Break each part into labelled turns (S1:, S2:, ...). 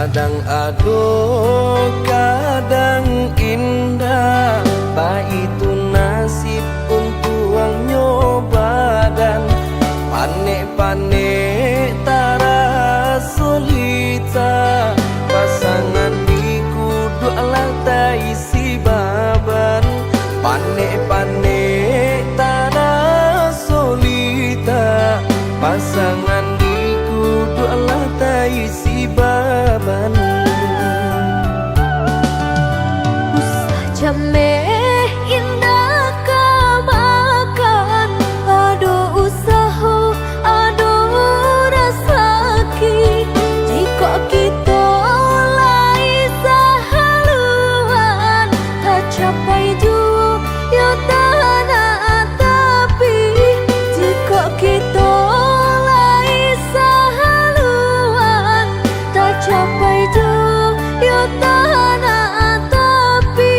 S1: Kadang aduh, kadang indah, itu nasib untuk ang nyoba dan panik-panik tara solita. Pasangan di kudu alat isi baban, panik-panik tara solita. Pasangan di kudu alat isi baban.
S2: Usah jameh indah kamakan, aduh usaha, aduh rasaki. Jika kita lai sahaluan, tak capai juga tanah tapi. Jika kita lai sahaluan, tak capai juga tanah tapi.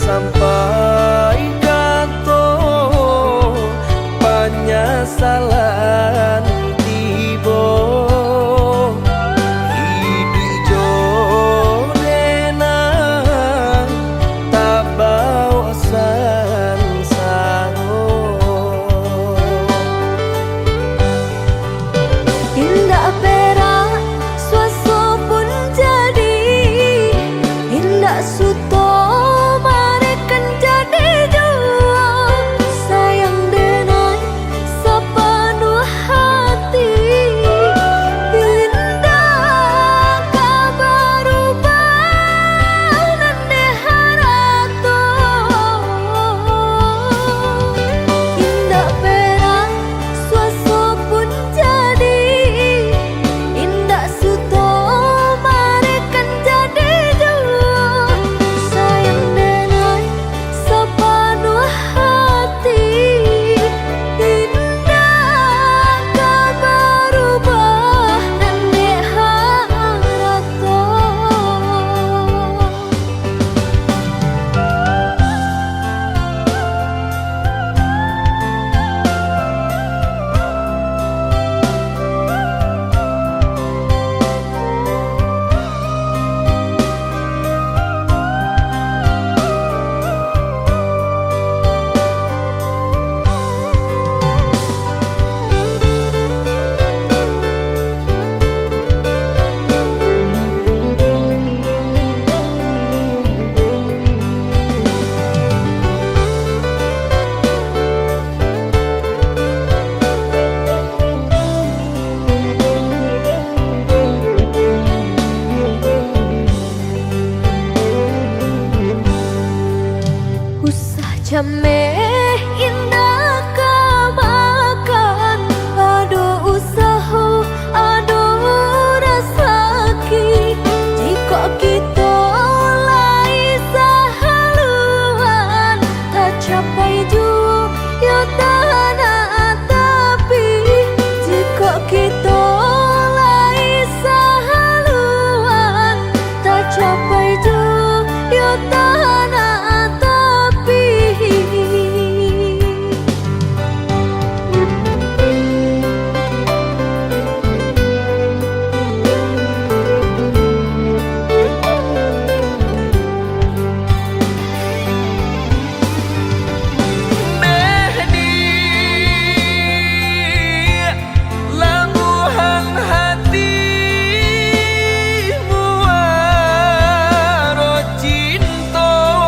S1: Sampai kato penyesalan tiba, hidup jorena tak bawa sansaro.
S2: Indah perak suaso pun jadi, indah suto jameh indah kamakan, aduh usaha, aduh rasaki. Jika kita lai sahaluan, tak capai juga tanah tapi. Jika kita lai sahaluan, tak capai juga tanah tapi.
S1: Cinta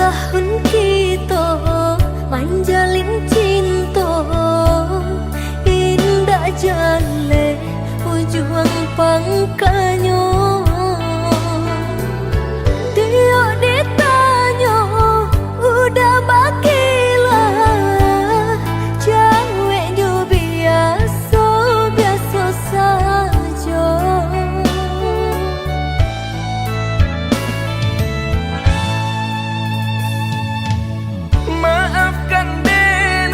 S2: tahun kita manjalin cinta, indah jale ujung pangkanya. Dia ditanya udah bagilah, ceweknya biasa biasa saja.
S1: Maafkan Bella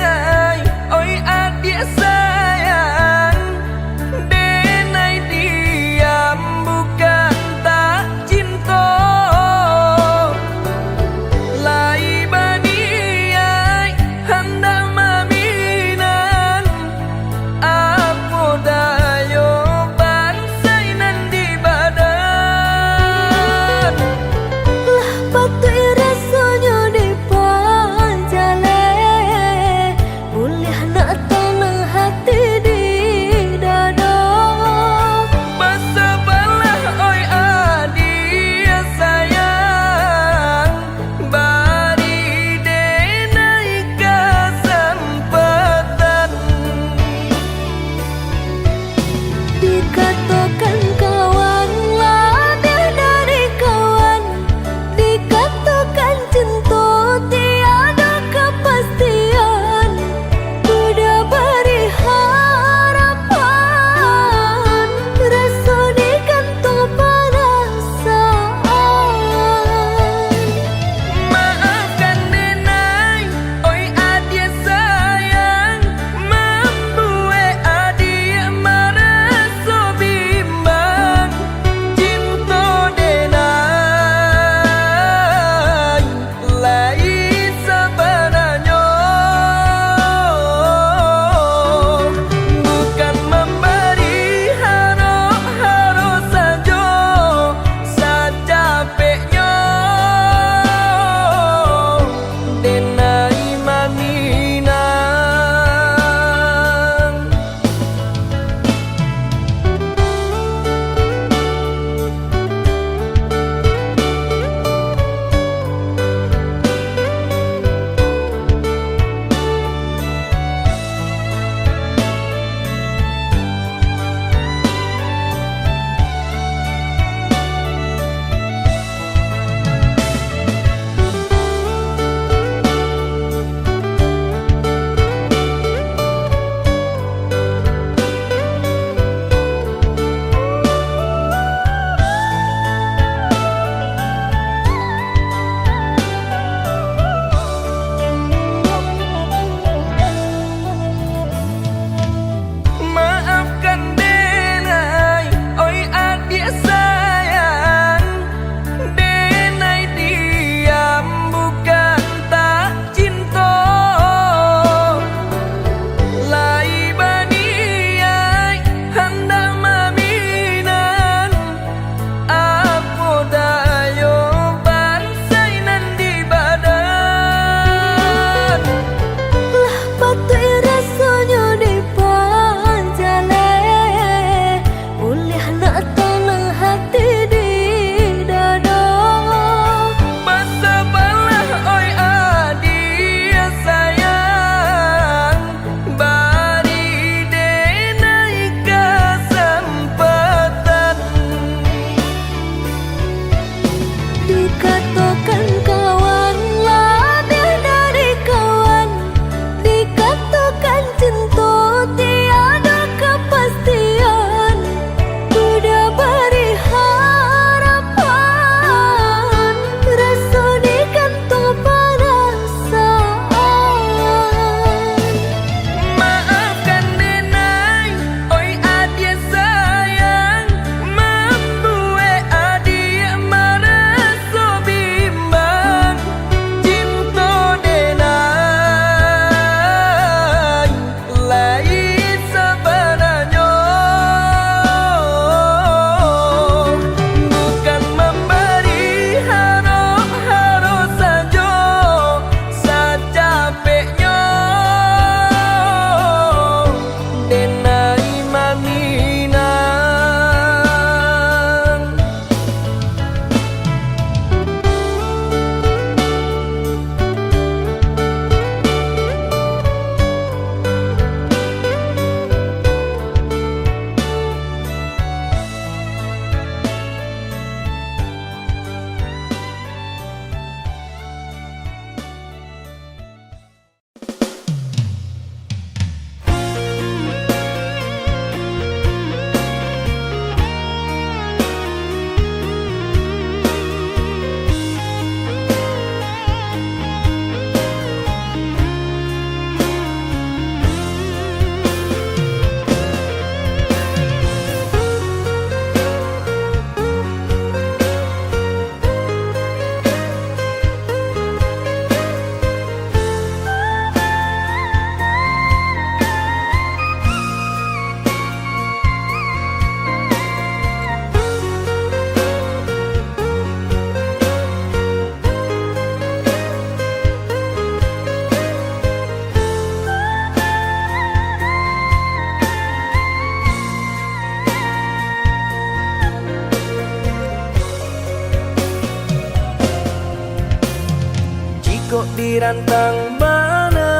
S1: Jika dirantang mana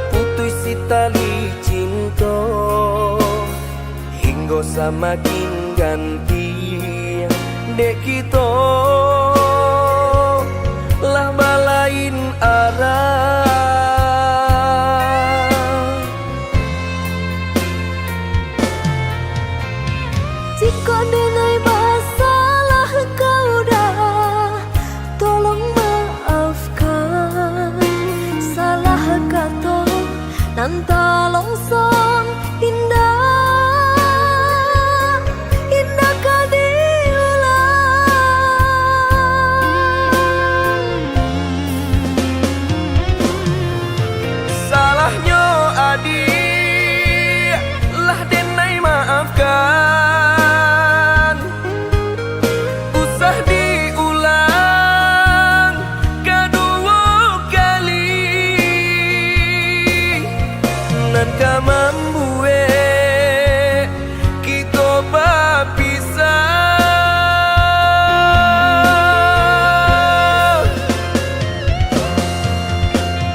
S1: putus si tali cinta, hingga semakin ganti dek kita lah balain arah.
S2: Jika denai masalah kau dah, tolong maafkan. Salah kata nan tak longsong indah, indah kau diulang.
S1: Salahnya adik lah denai maafkan. Ka membuat kita berpisah.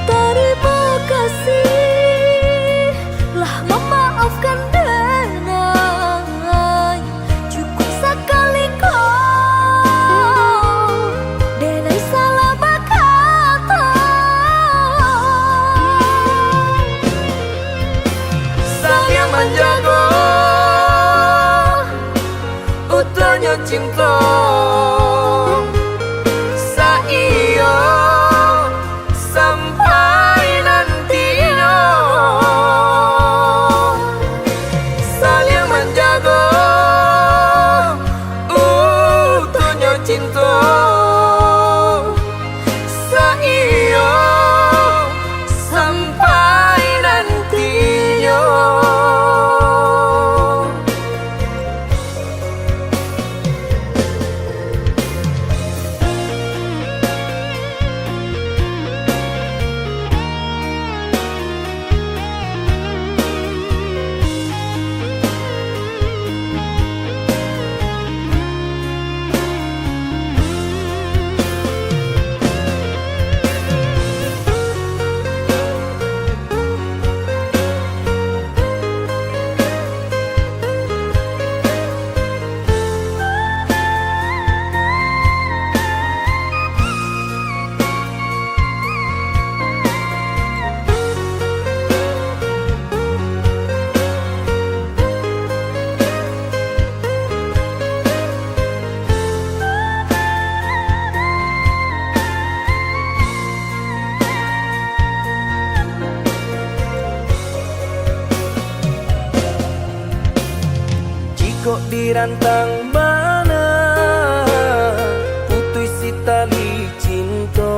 S2: Terima kasih lah memaafkan denai. Cukup sekali kau denai salah berkata.
S1: Menjaga utuhnya cinta saiyo sampai nantinya. Saling menjaga utuhnya cinta saiyo sampai nantinya. Kok dirantang mana putus si tali cinta,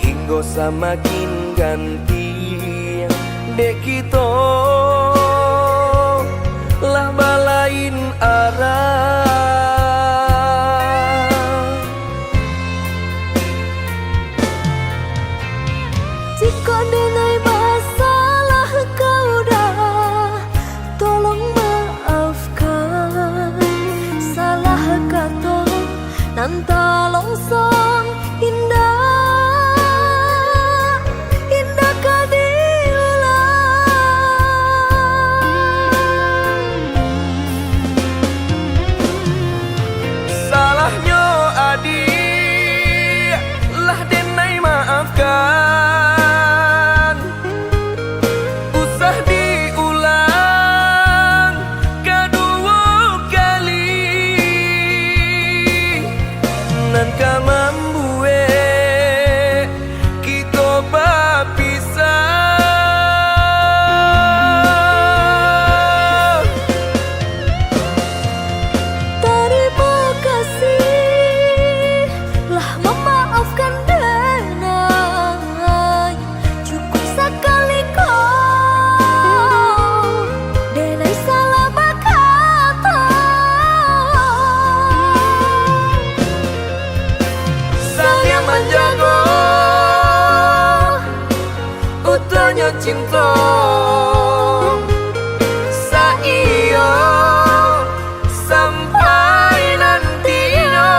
S1: hingga semakin ganti dek kita lah balain arah.
S2: Jika denai masalah kau dah, tolong maafkan. Salah kata nan tak longsong indah, indah kau diulang.
S1: Salahnya adik lah denai maafkan. Usah diulang kedua kali. Nan ka membuat kita berpisah.
S2: Terima kasih lah memaafkan denai. Cukup sekali kau denai salah berkata.
S1: Saling menjaga utuhnya cinta saiyo sampai nantinya.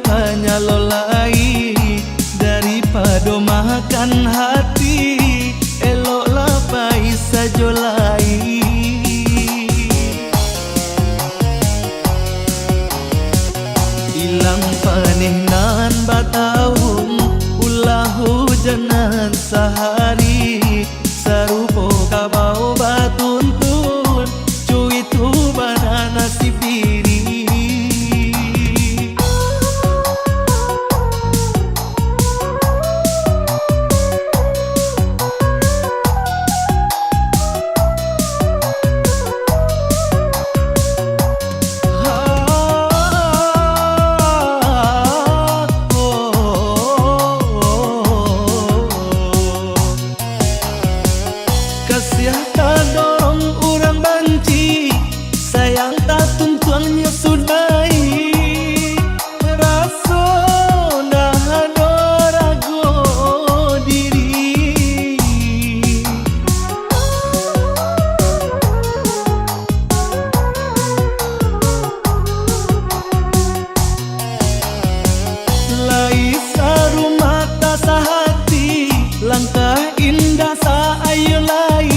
S3: hanya lolai daripada makan hati, eloklah pai sajolai. Ilang panih nan batahun, ulah hujanan sehari, sarupo kabau batuntun, cuit hubana nasi piri. Kasih tak dorong orang banci, sayang tak tuntuannya sudai. Merasa dah ada ragu diri. Lai sarumah tak sahati, langkah indah sa ayo lai.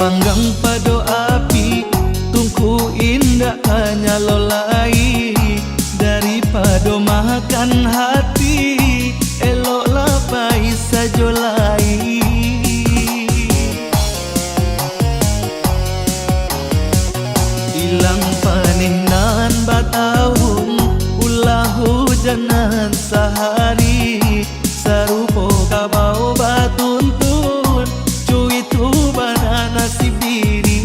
S3: Panggang pado api, tungku indah hanya lolai daripada makan hati, eloklah pai sajolai. Ilang panih nan batahun, ulah hujanan sehari, sarupo kabau batuntun, cuit hubana nasi biri.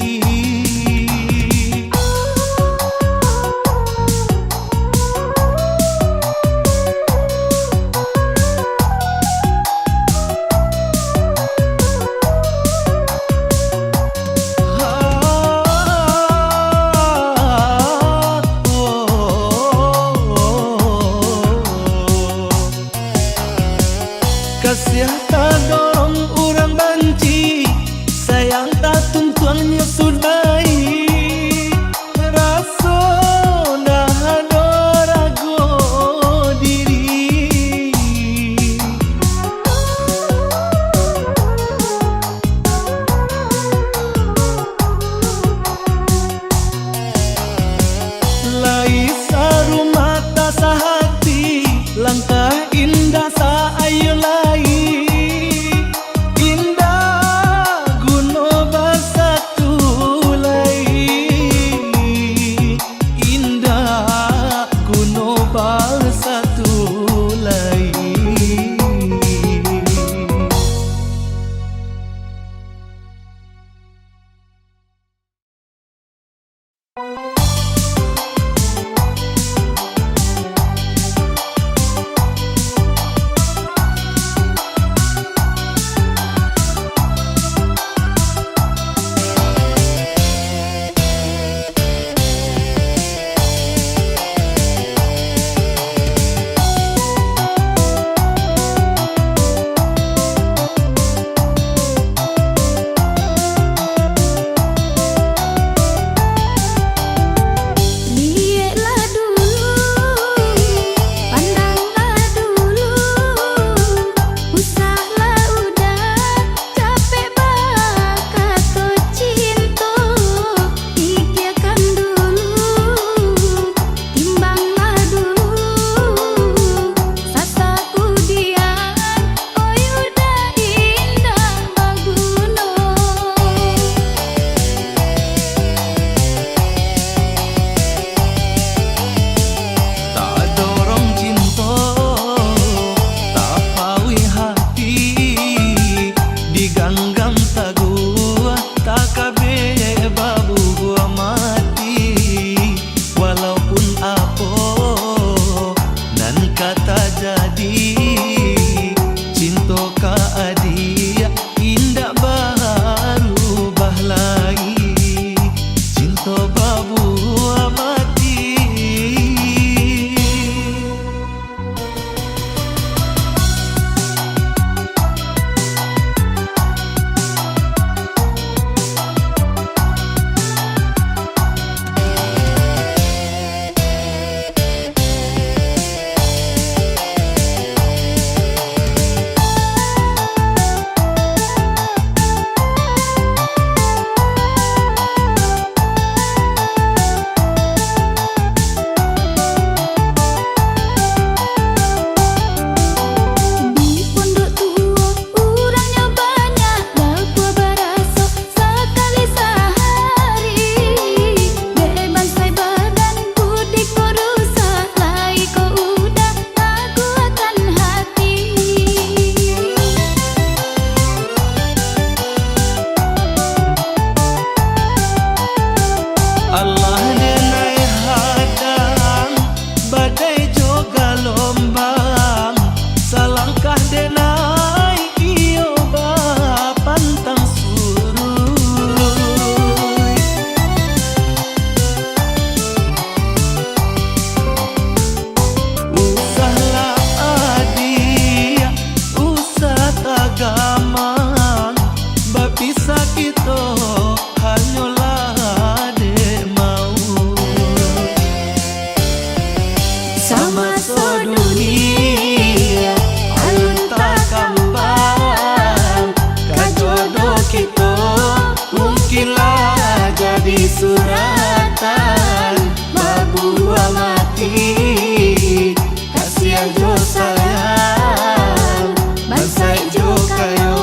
S3: suratan babua mati kasihan jo sayang bansai jo kayo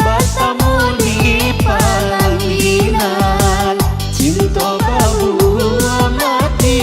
S3: bertemu di pelaminan cinta babua mati.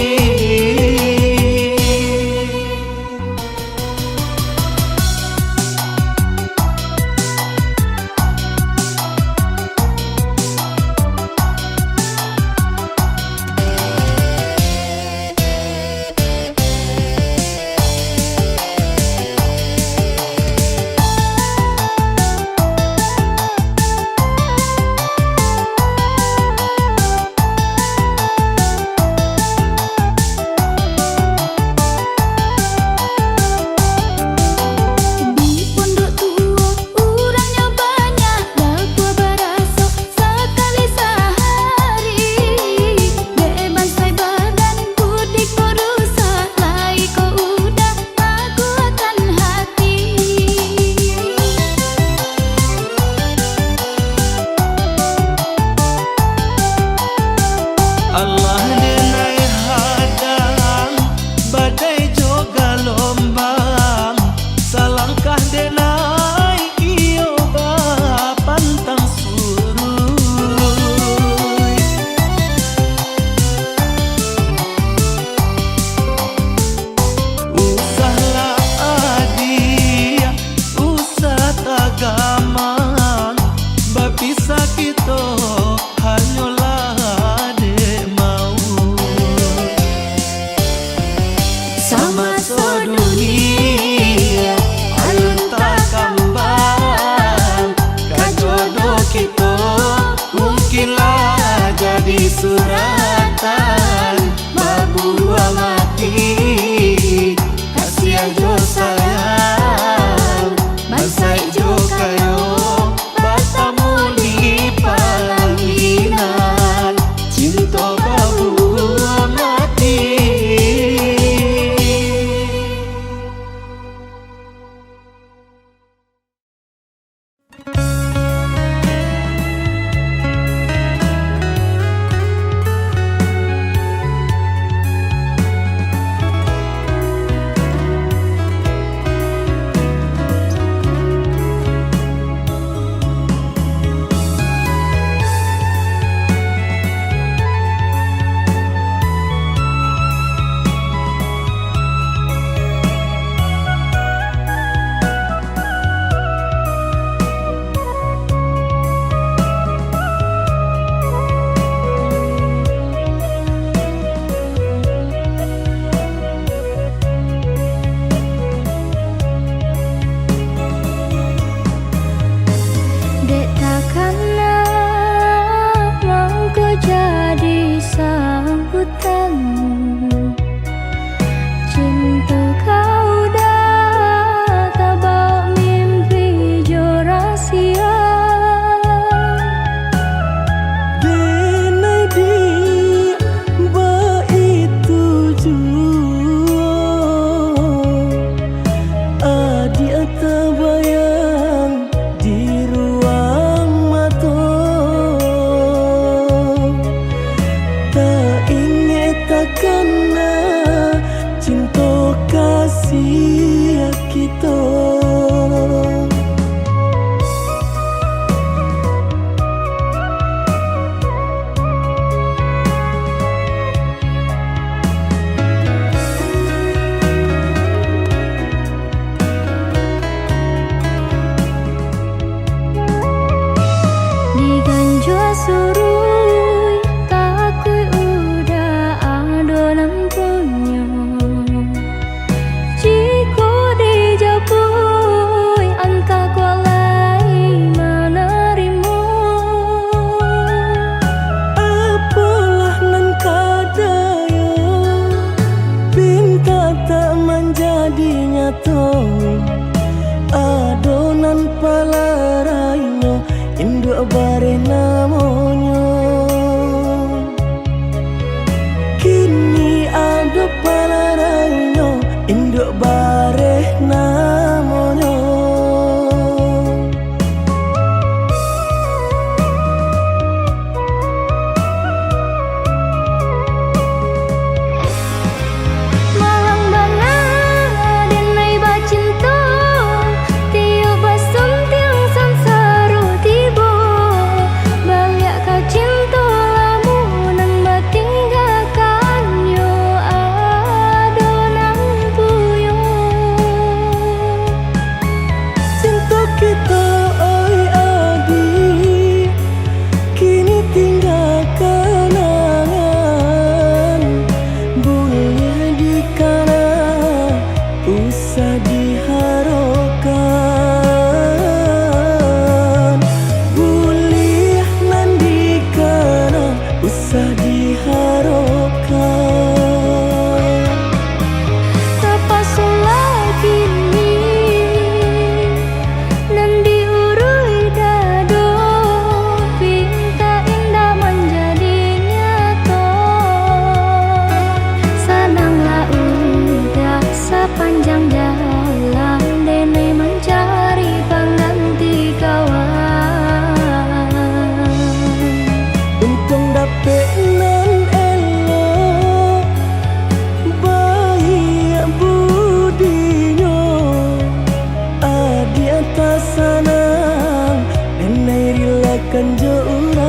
S3: kanjo urang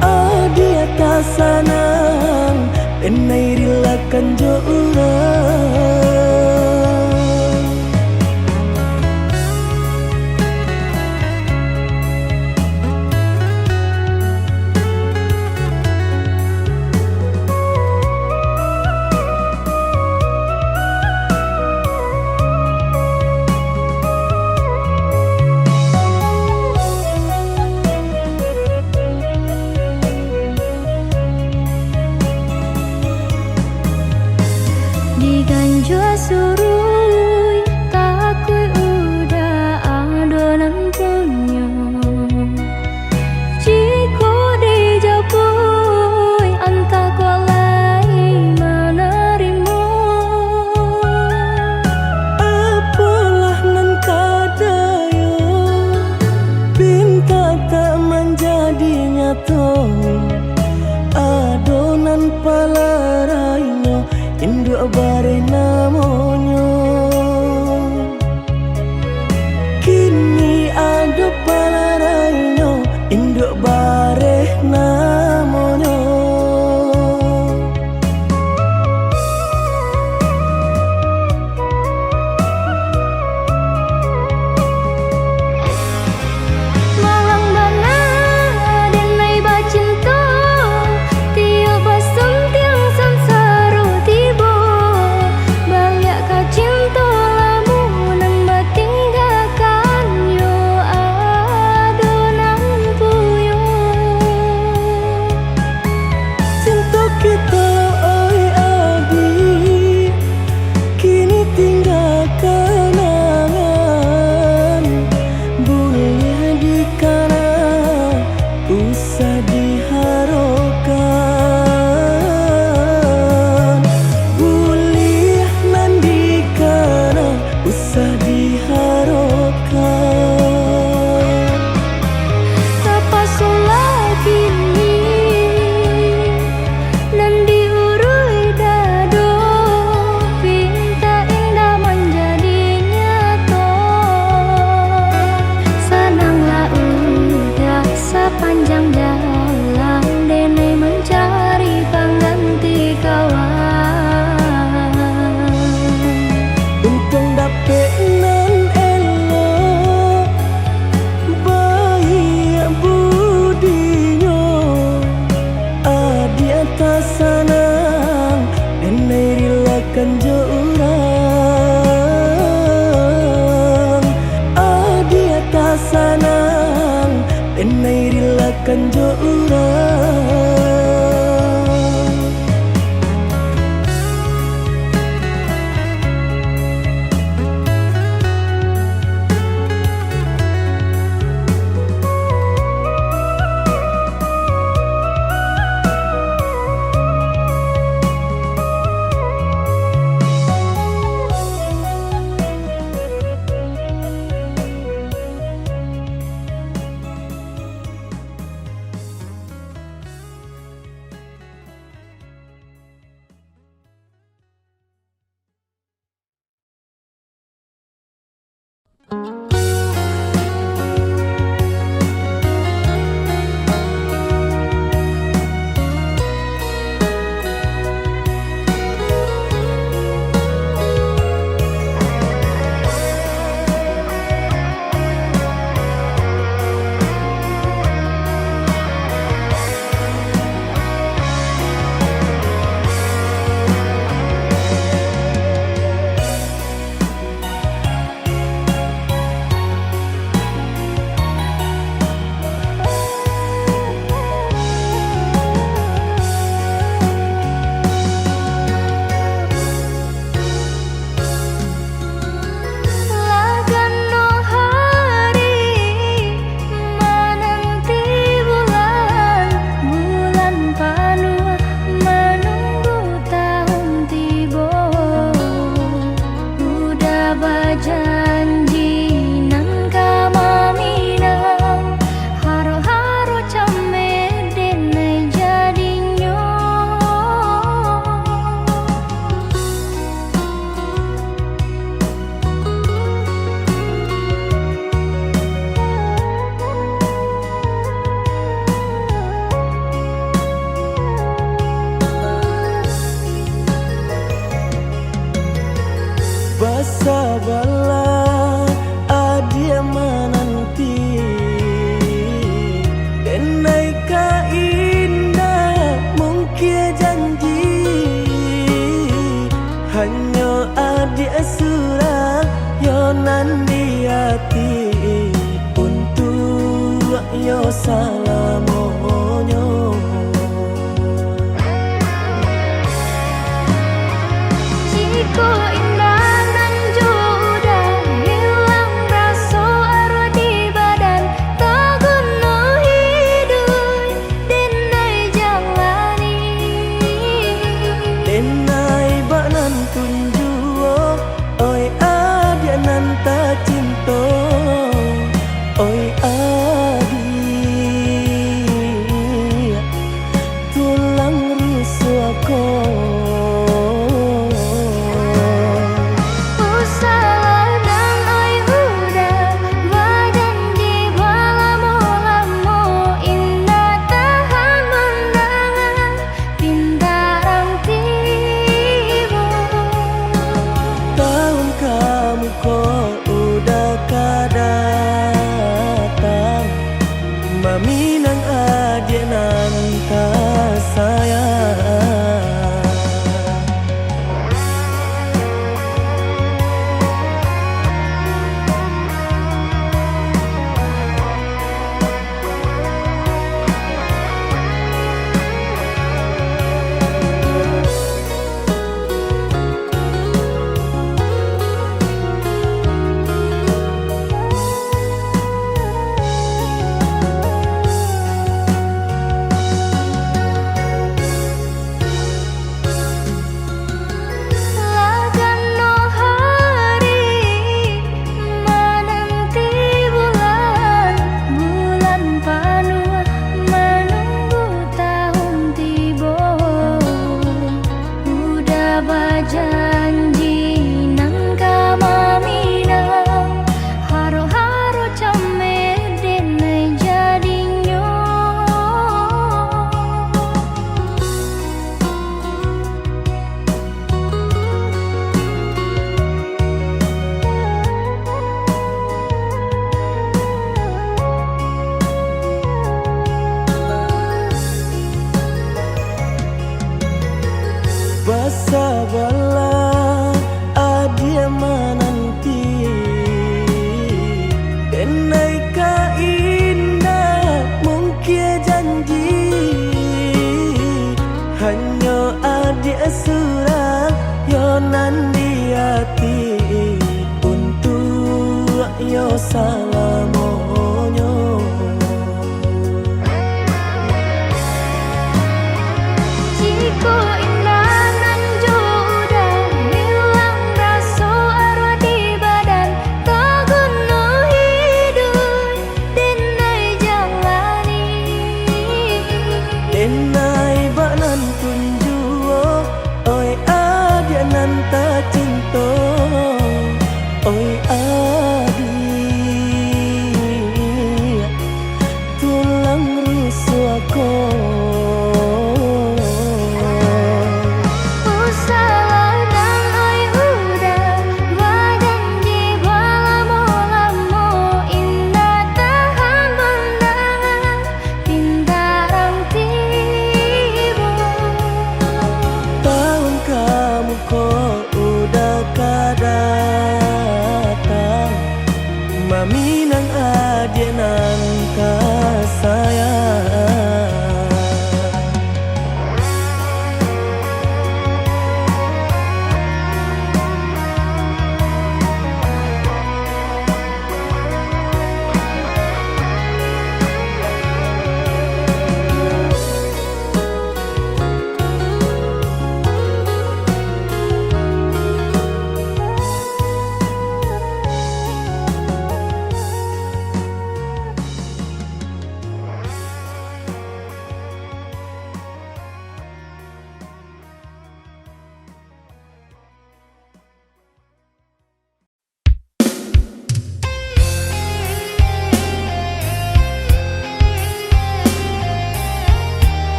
S3: adi atas sanang enai rila kanjo urang.
S2: Diganjo surui takui udah adonan punya jiko dijapui anta kolai menerima
S3: Apalah nan kadayo pinta tak menjadi nyata adonan palarainya induk bare namonyo kini ado palarainya induk bare namonyo.
S2: malang dana denai bacinta tiap basem tiang samsara tiba balik ka cinta lamunan batinggalkan yo adonan puyo
S3: Cinta kita oi adi kini tinggal kenangan boleh dikana usah diharapkan boleh nandikana usah diharapkan.
S2: tapasulah kini nan diurui dado pinta indah menjadi nyata senanglah udah sepanjang jalan dene mencari pengganti kawan
S3: Untung dapet nan elok baik budinya adi atas sanang enai rilakan jo urang adi atas sanang enai rilakan jo urang. yo salamonyo.
S2: Jiko indah nan udah hilang rasa arwah di badan, tak guna hidup denai jalani.
S3: Denai banan tunjuo, oi adia nan ta cinto, oi adi tulang rusukku. Maminang adik nan tak sayang. Janji nang kama minang haro-haro came denai jadinyo. Basa bala adia menanti denai ka indah mungkin janji hanya adia surah yo nan di hati untuk yo salamonyo.
S2: Jiko indah nan udah hilang rasa arwah di badan, tak guna hidup denai jalani.
S3: Denai banan tunjuo, oi adia nan ta cinto, oi adi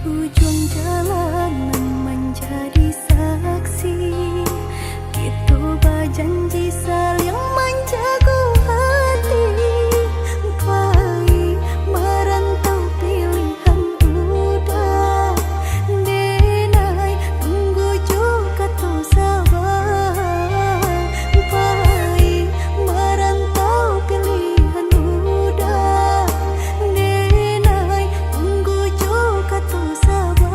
S2: ujung jalanan menjadi saksi, kita berjanji saling menjaga hati. Pai merantau pilihan udah, denai tunggu juga tuh sabar. Pai merantau pilihan udah, denai tunggu juga tuh sabar.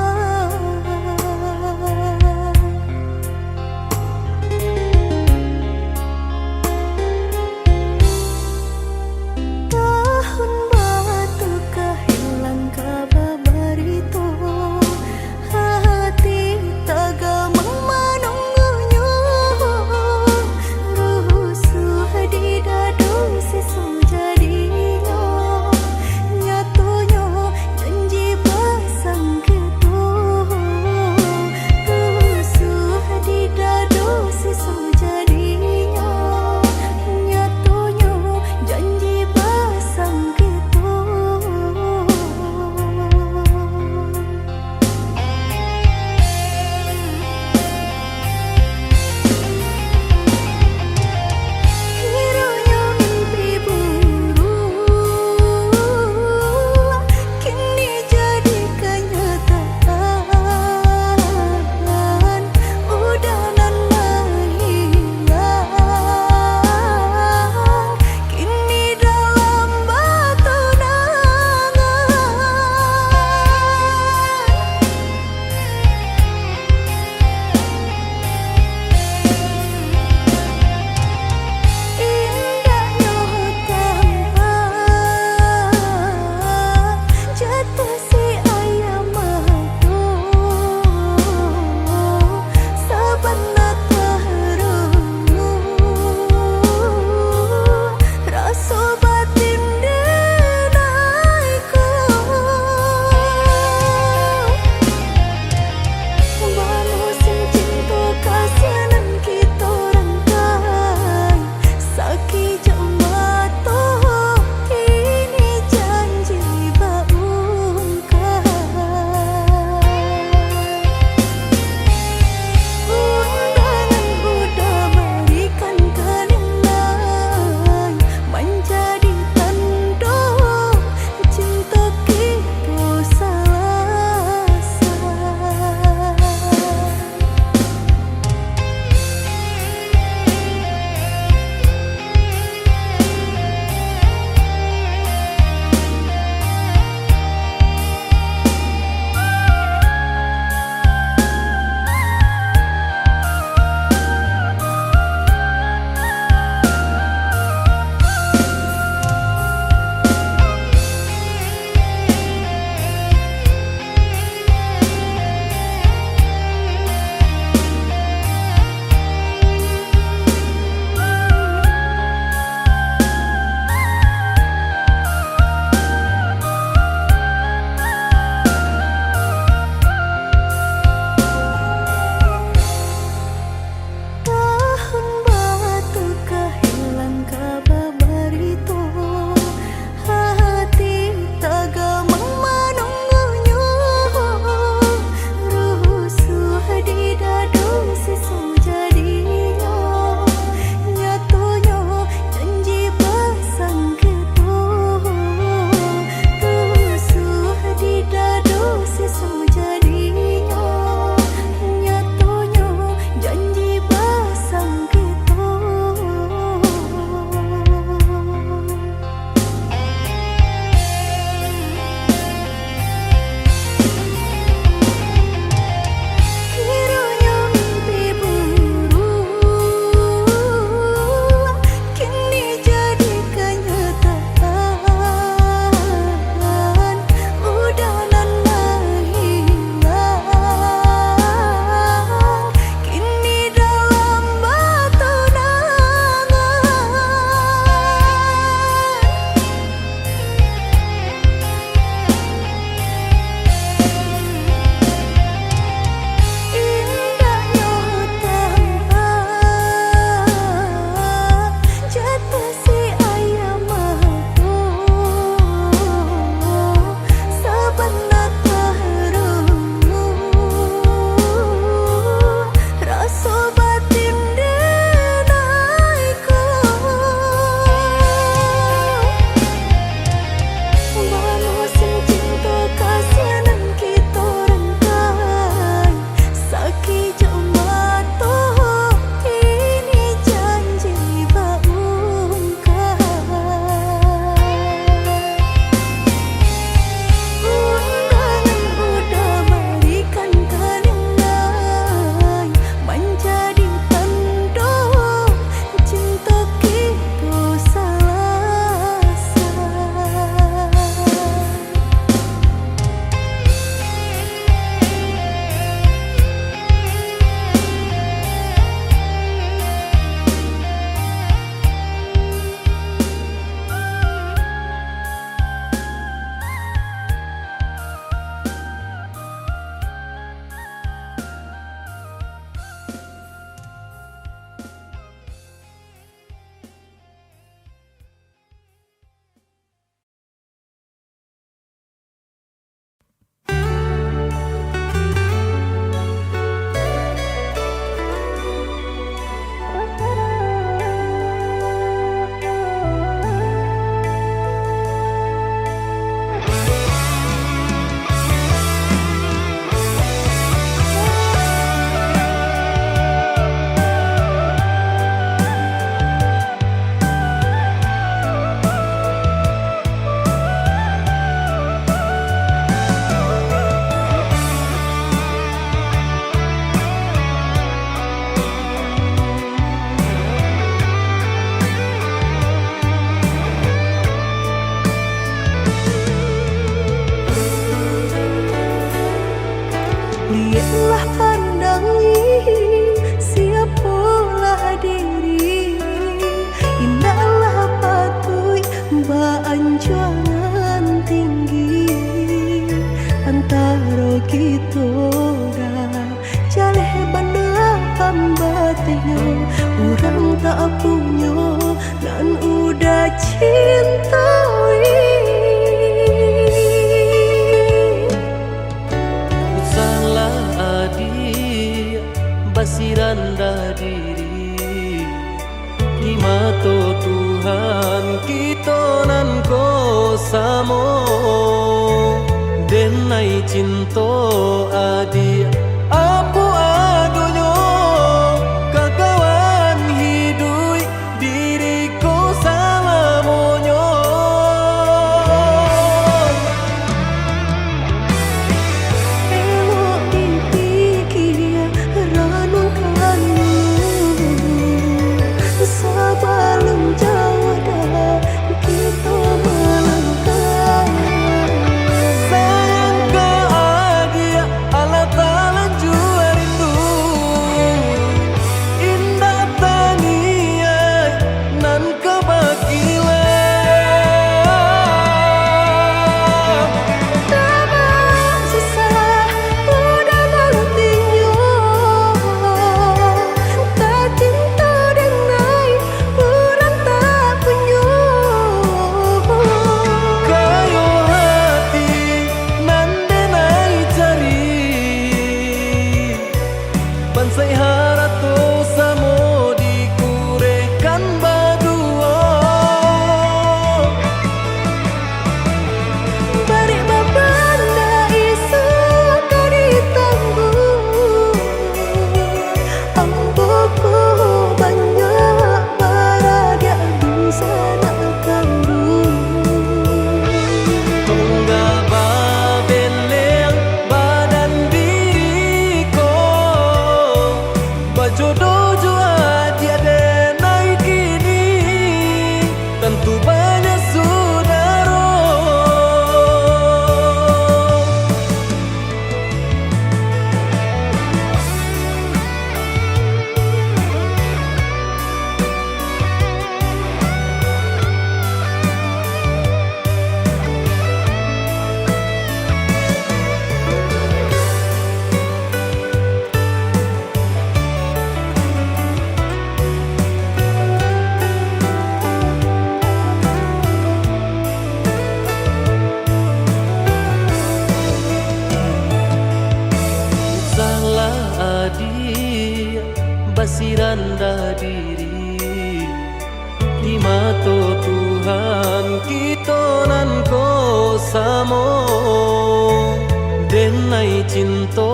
S2: lihatlah pandangi siapalah diri indahlah patui baanjuangan tinggi antara kita jaleh bandar pambatnya orang tak punya dan udah cintai.
S3: Salah adi basiranda diri di mata Tuhan kita nan ko samo denai cinta adi apa adonyo kakawan hidui diriku salamonyo
S2: Elok dipikir renungkan sebelum jauh dah kita melangkah.
S3: sayang ke adia Allah Ta'ala jua rindu indah taniai nan kebakilan
S2: Tamang susah udah nantinya tak cinta dengan orang tak punya.
S3: kayo hati nan denai cari bansai harato samo dikurekan badua
S2: Bari babanda isu kari tangguh amboku banyak paradia bisa nak kandung.
S3: tunggal babeleng badan diriku bajodoh jua tiada naik kini tentu banyak saudara salah adi basiranda diri di mata Tuhan kita nan ko samo denai cinta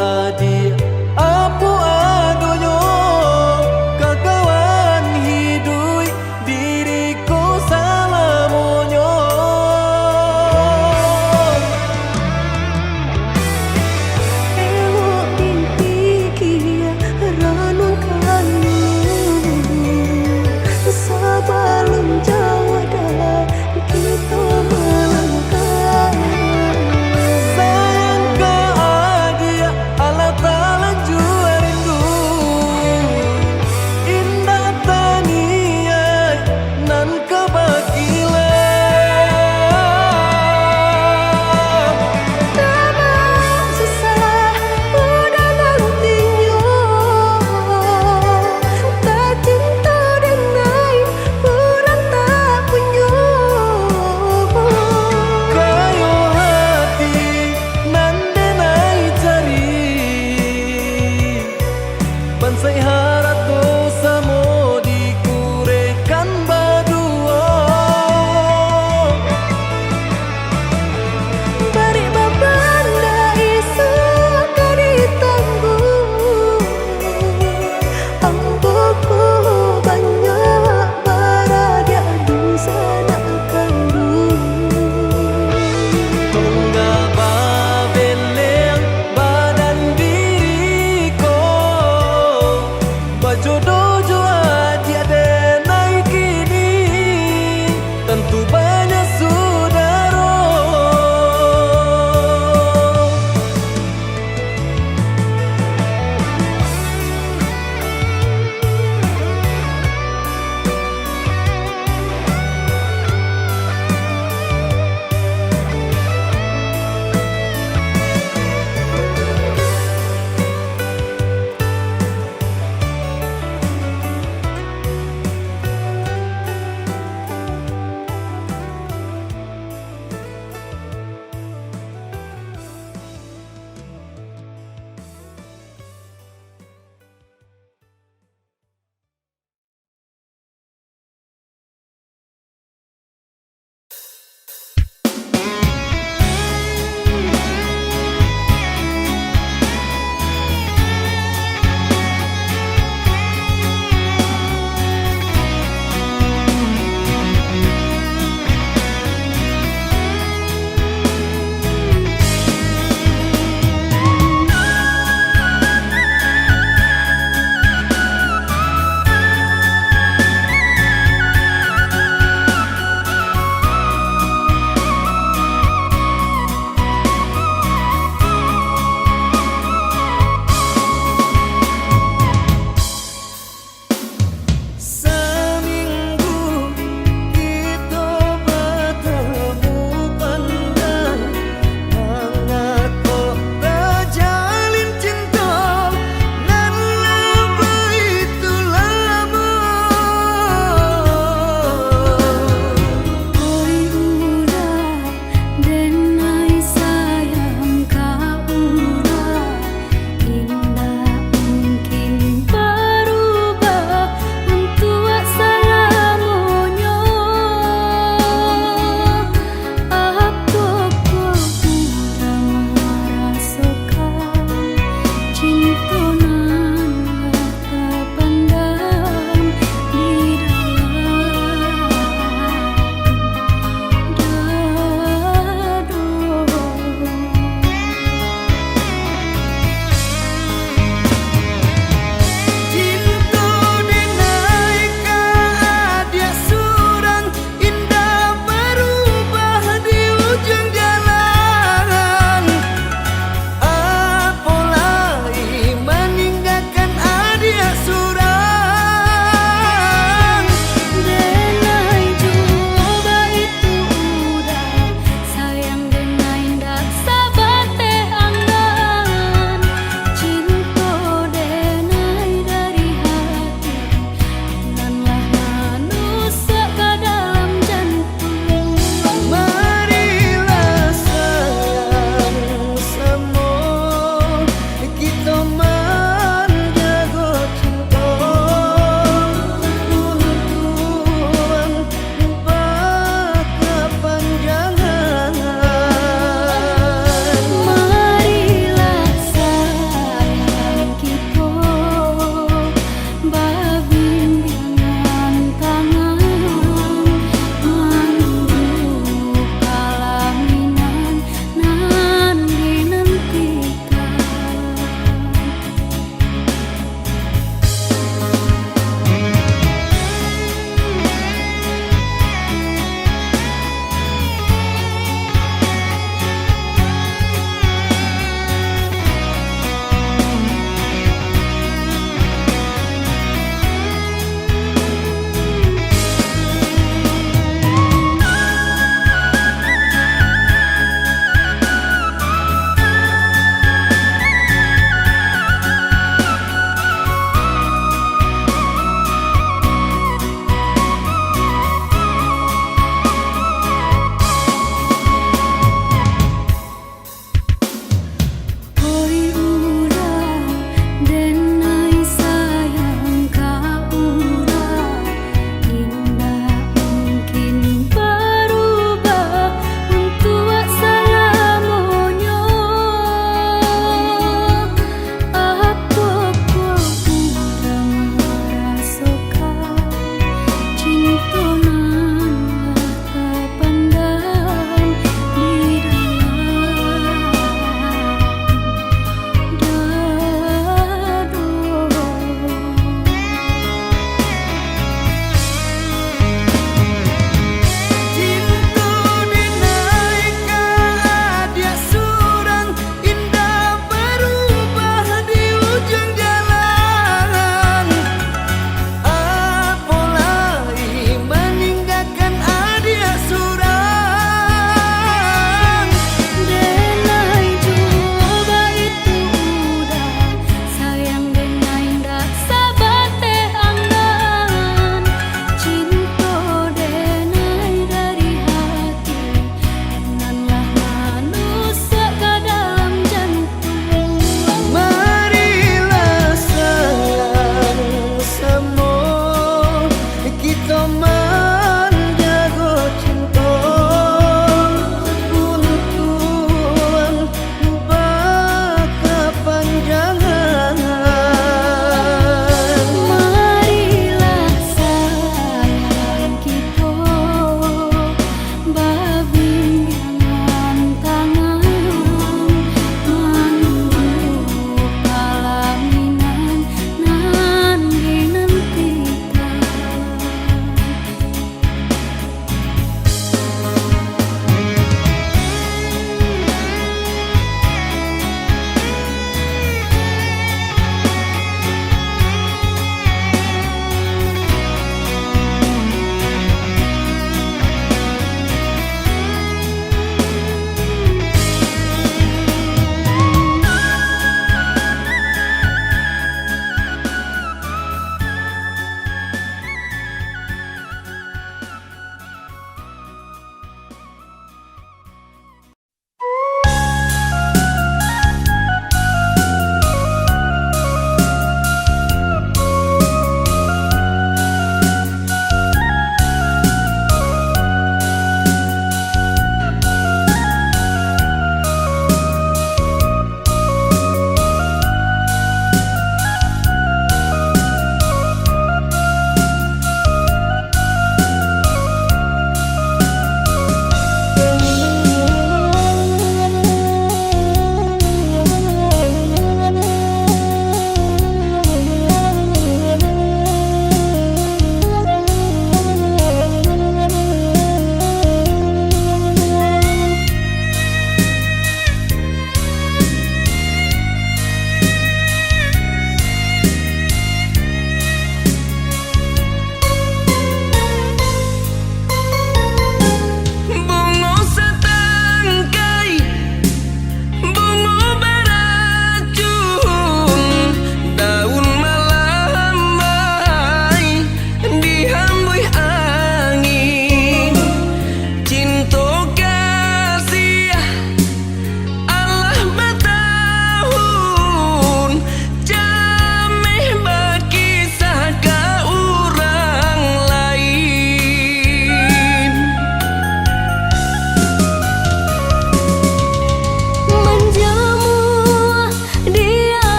S3: adi apa adonyo kakawan hidui diriku salamonyo
S2: Elok dipikir renungkan sebelum jauh dah kita melangkah.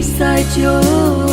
S2: saja.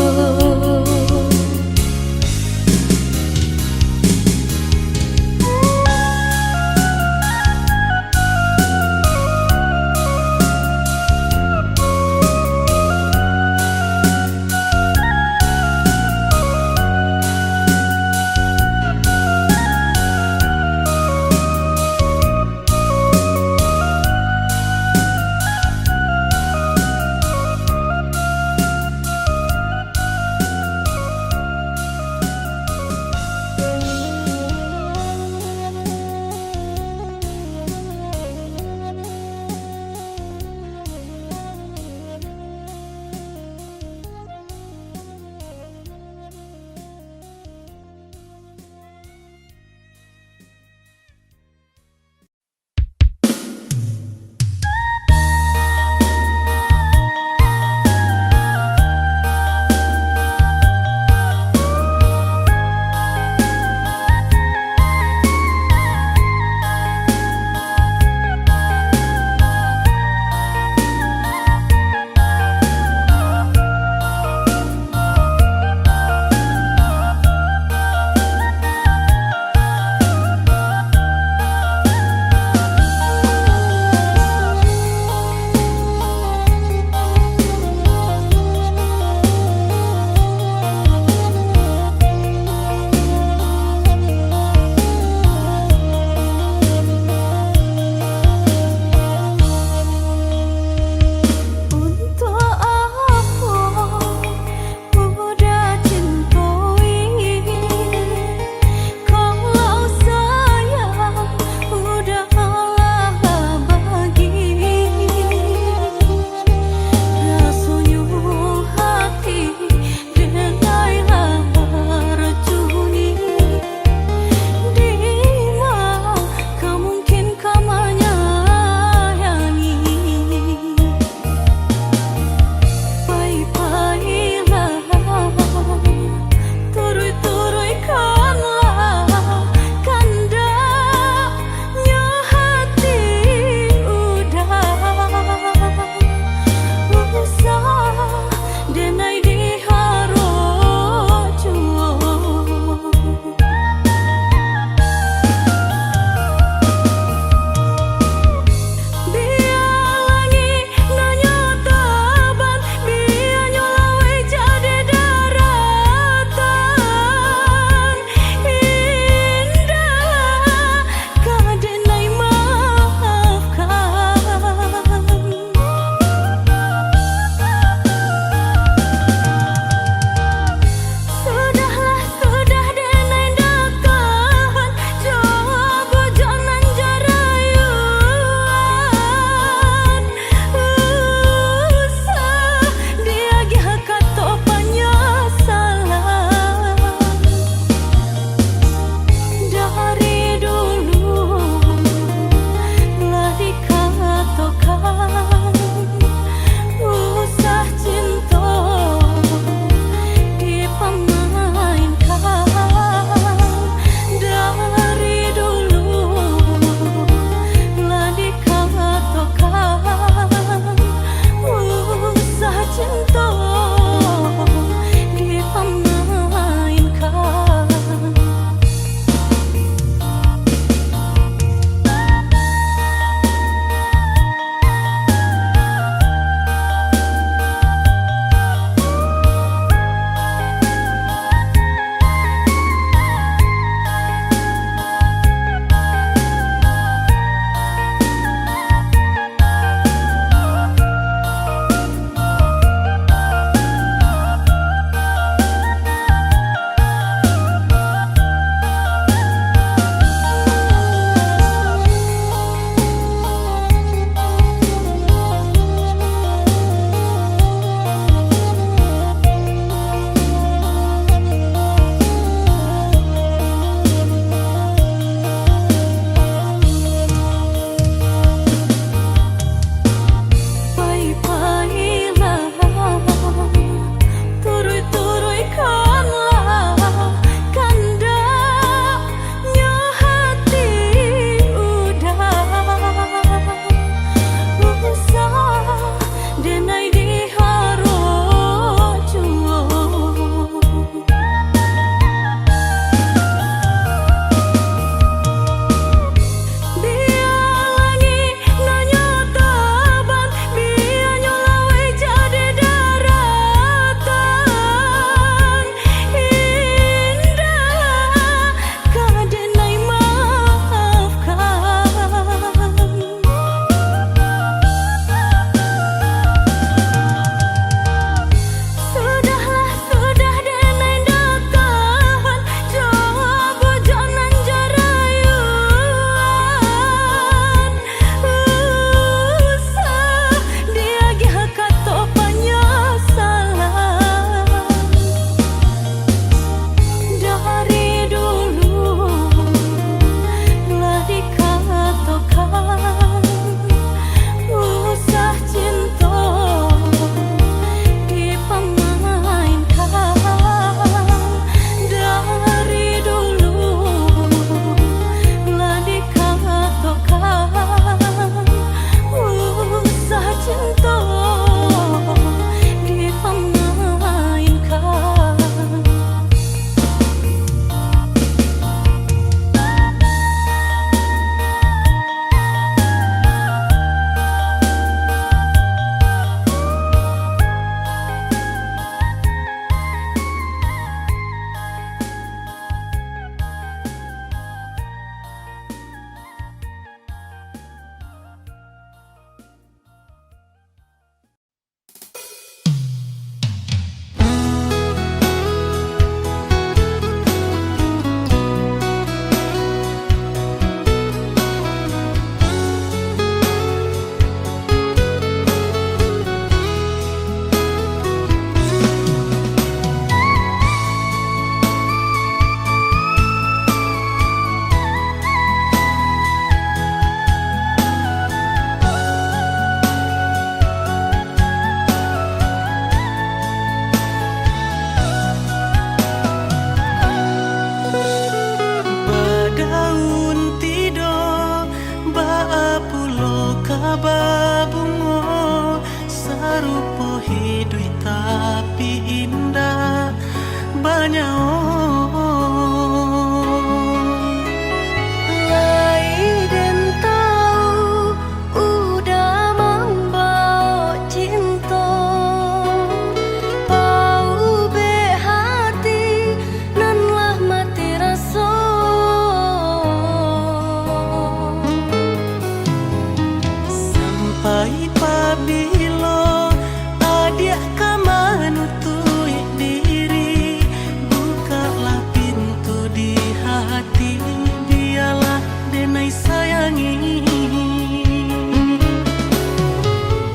S3: Pai pabilo adia kamanutui diri, bukalah pintu di hati, dialah denai sayangi.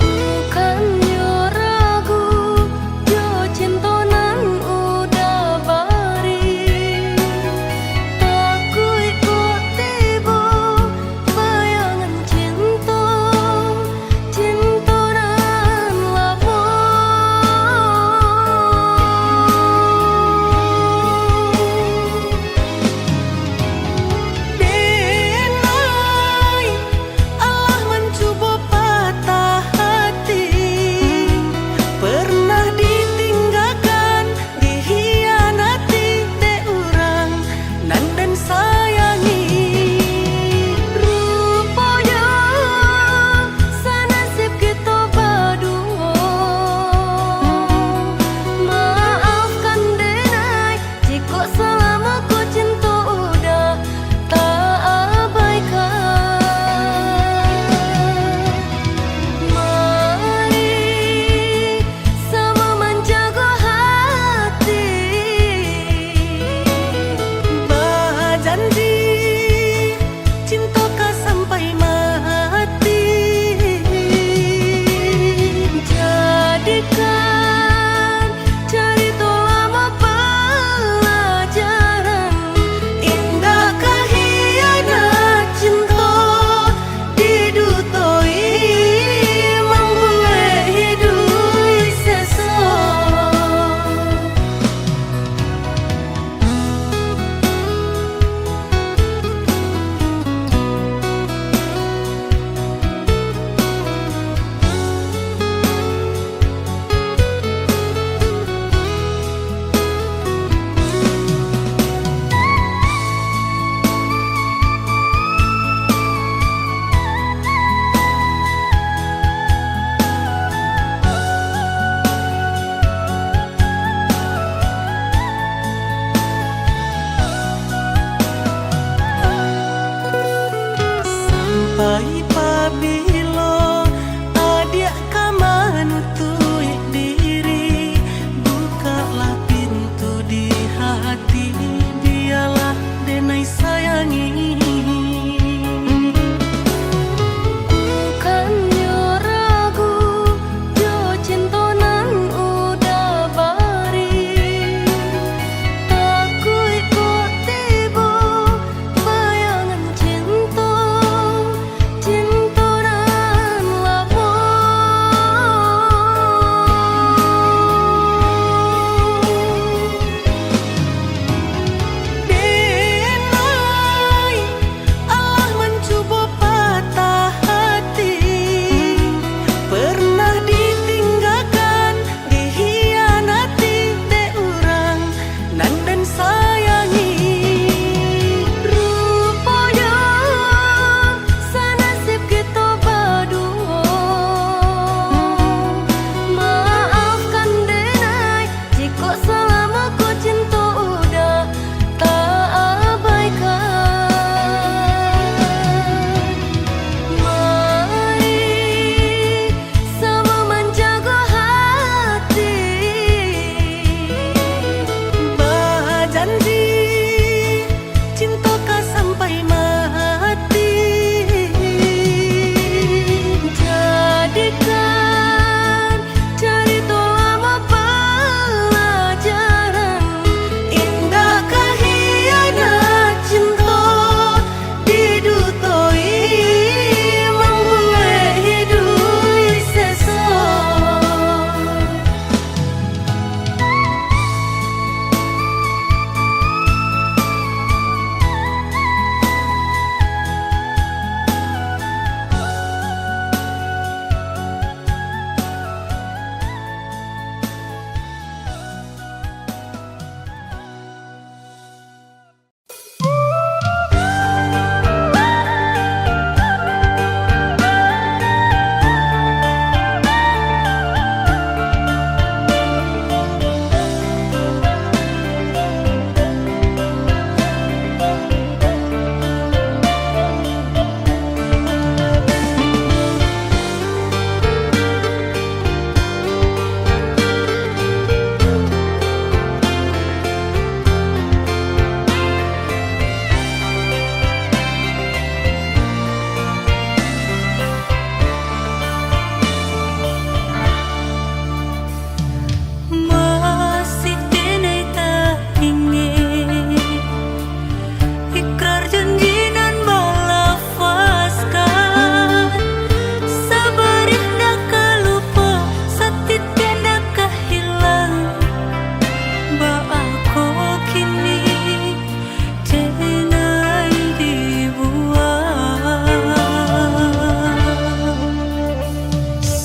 S2: Bukannya ragu, yo cintonan udah bari. Takui kok tiba bayangan cinta, cinta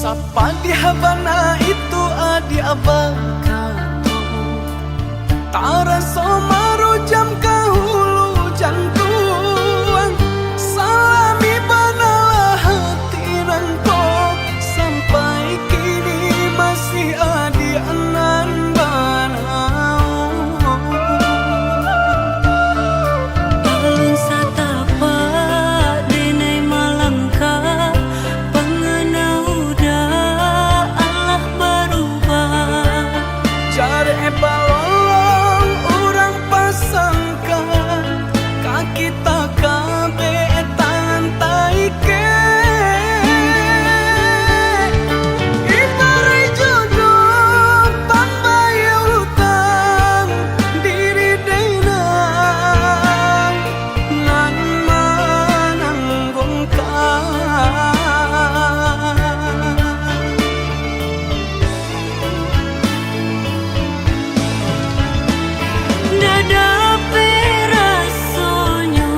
S3: Sapa di habana itu adi abang kato Tara somaru jam kahulu jantuang Salami banalah hati nangko Sampai kini masih adi anan banau
S2: Alun satapa denai malangka pengenau da Allah berubah
S3: Cari balong orang pasangkan kaki tak kabe tangan taike Ibarat jodoh pambayar utang diri denang nan mananggungkan
S2: Dada perasonyo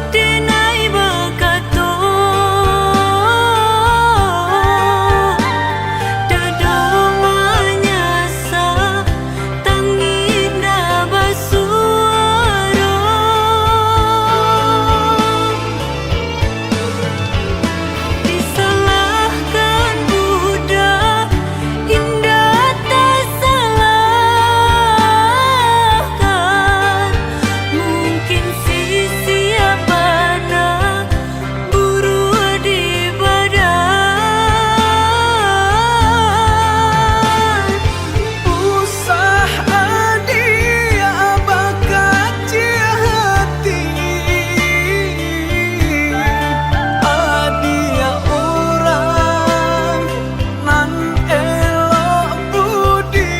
S2: denai bakato Dada manyasa tanginda basuara Disalahkan budak indah tak salahkan Mungkin sisi abana buru di badan
S3: Usah adia bakaci hati Adia orang nan elok budi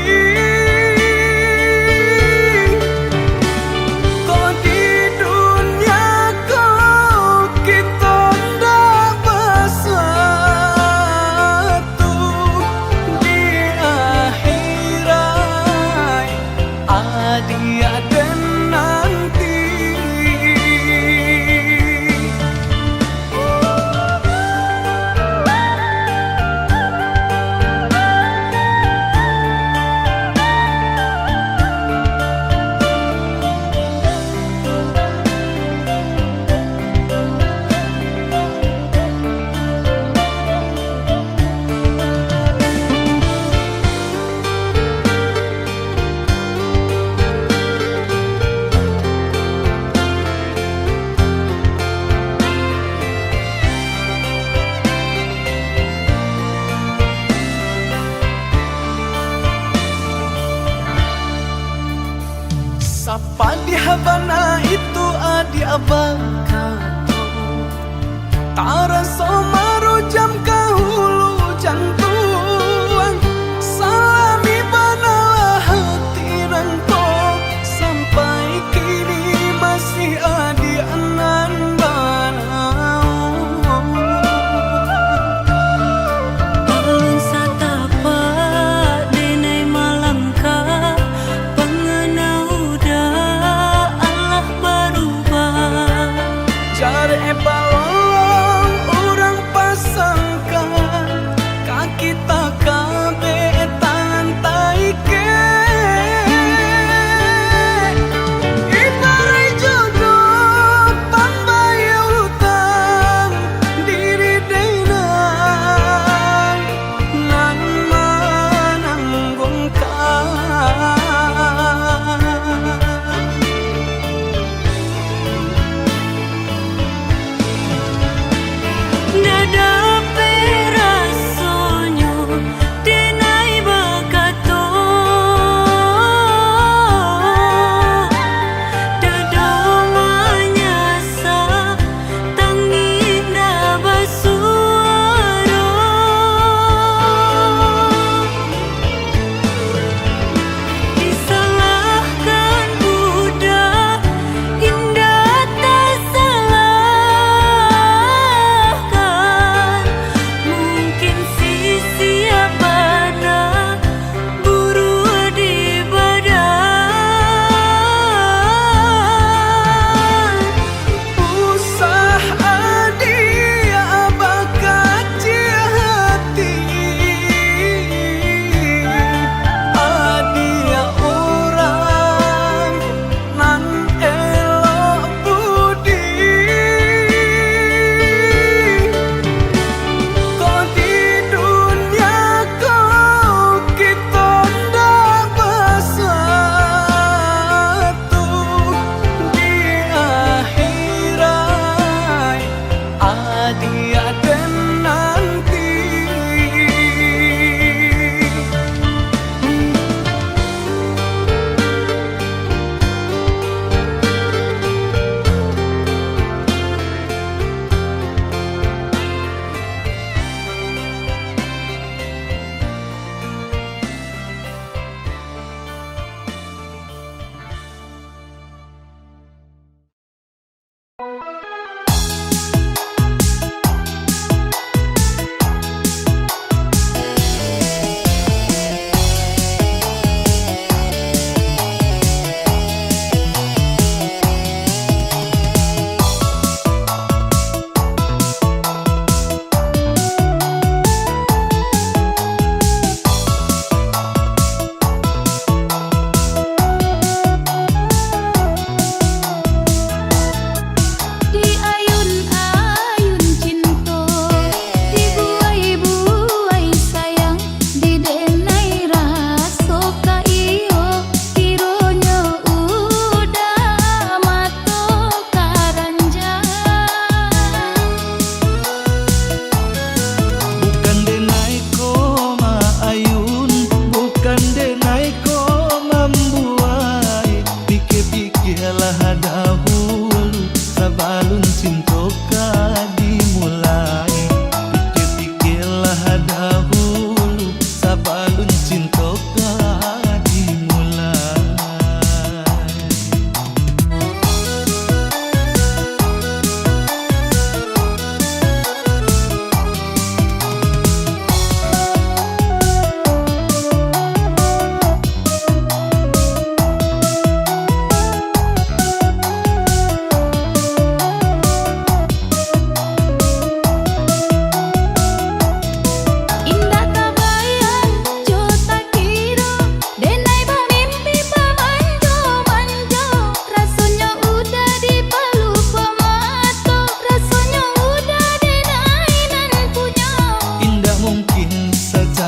S3: Kau di dunia kau kita ndak bersatu Di akhirat adia dan nanti Sapa di habana itu adi abang kato Tara somaru jam kahulu jantuang Salami banalah hati nangko Sampai kini masih adi anan banau
S2: Alun satapa denai malangka pengenau da Allah berubah
S3: Cari balong orang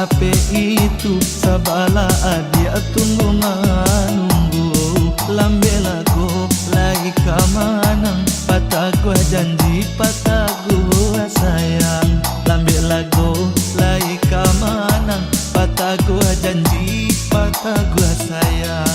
S3: capek itu sabala adia tunggu menunggu lambe lagu lagi kamanang patah gua janji patah gua sayang lambe lagu lagi kamanang patah gua janji patah gua sayang.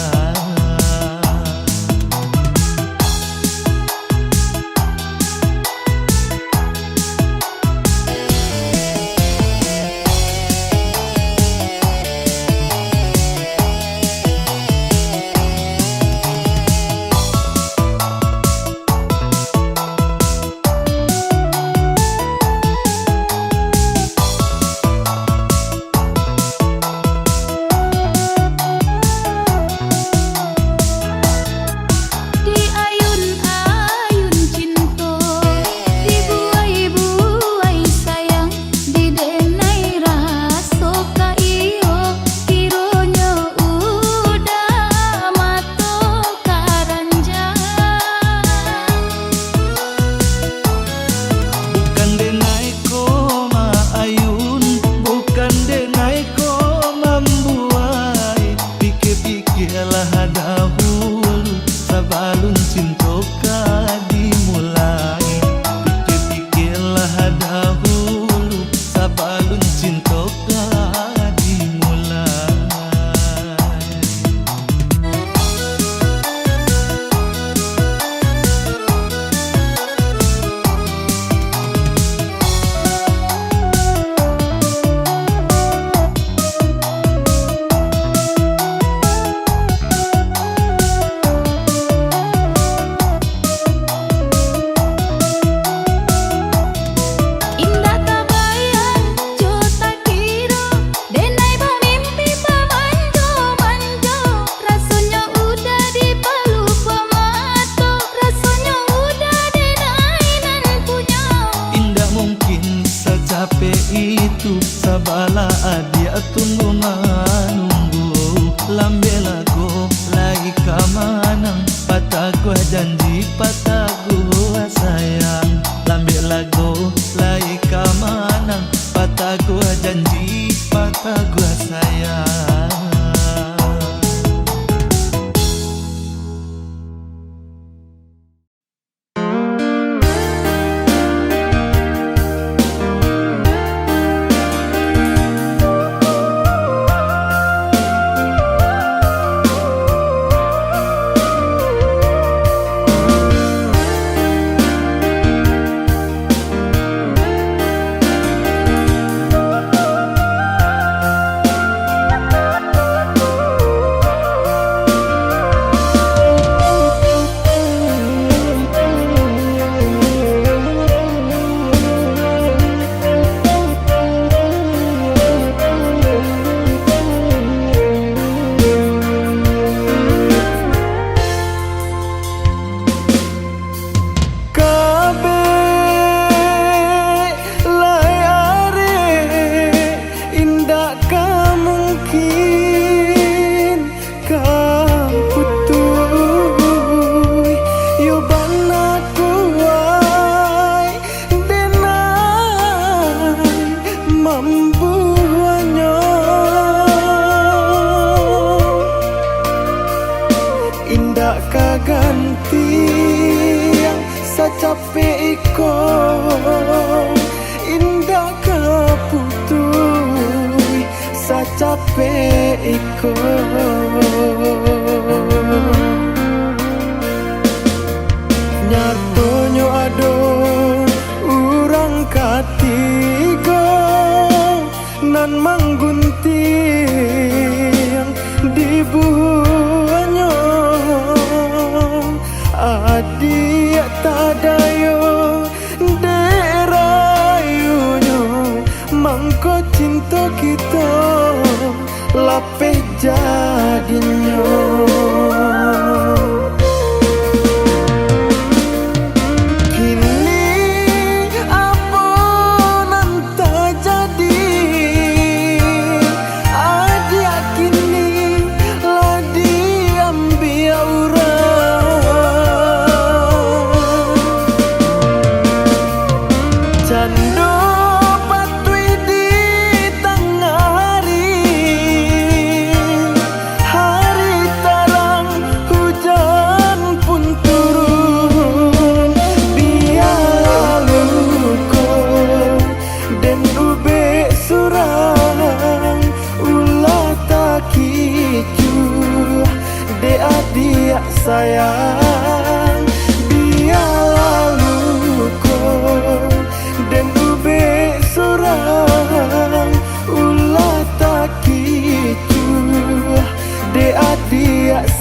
S3: Itu sabala adia tunggu menunggu lambe lagu lagi kamanang patah gua janji patah gua sayang lambe lagu lagi kamanang patah gua janji patah gua sayang. Capek iko indah kaputui sa capek iko nyatonyo ado urang katigo nan manggunting di buanyo adi tadayo derayunyo mangko cinta kita lapeh jadinya. Jando patui di tengah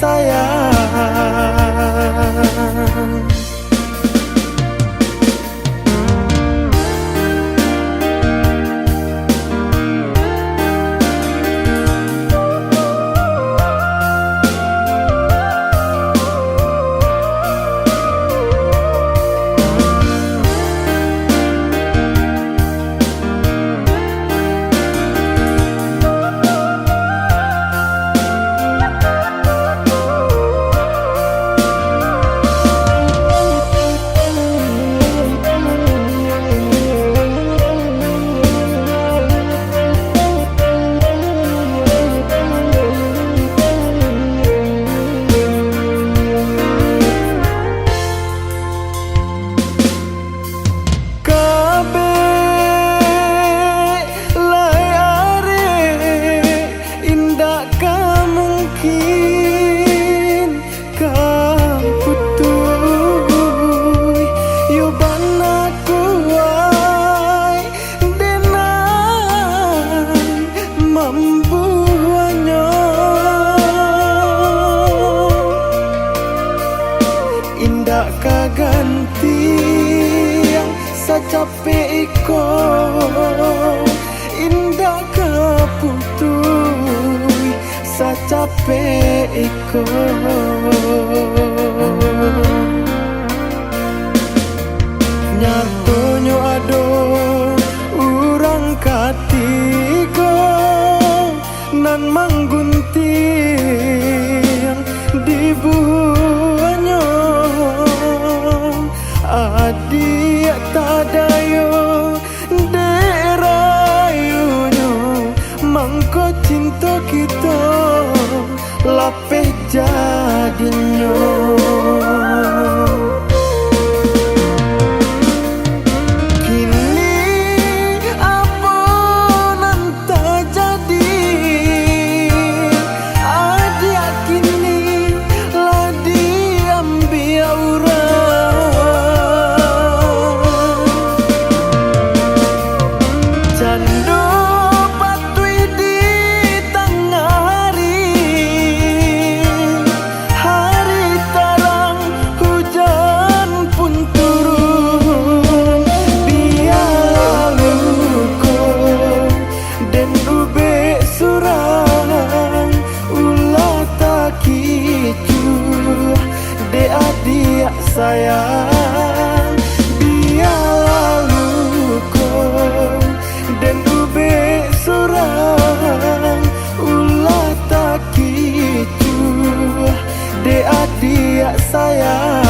S3: sayang. Indah kaganti yang sacape iko, indah kaputui sacape iko. Nyartonyo ado urang katigo nan manggunting di buahnya. Adi tadayo derayunyo mangko cinta kita lapeh jadinyo. Dia sayang biar luko dan ube surang ulah tak kicu dia sayang.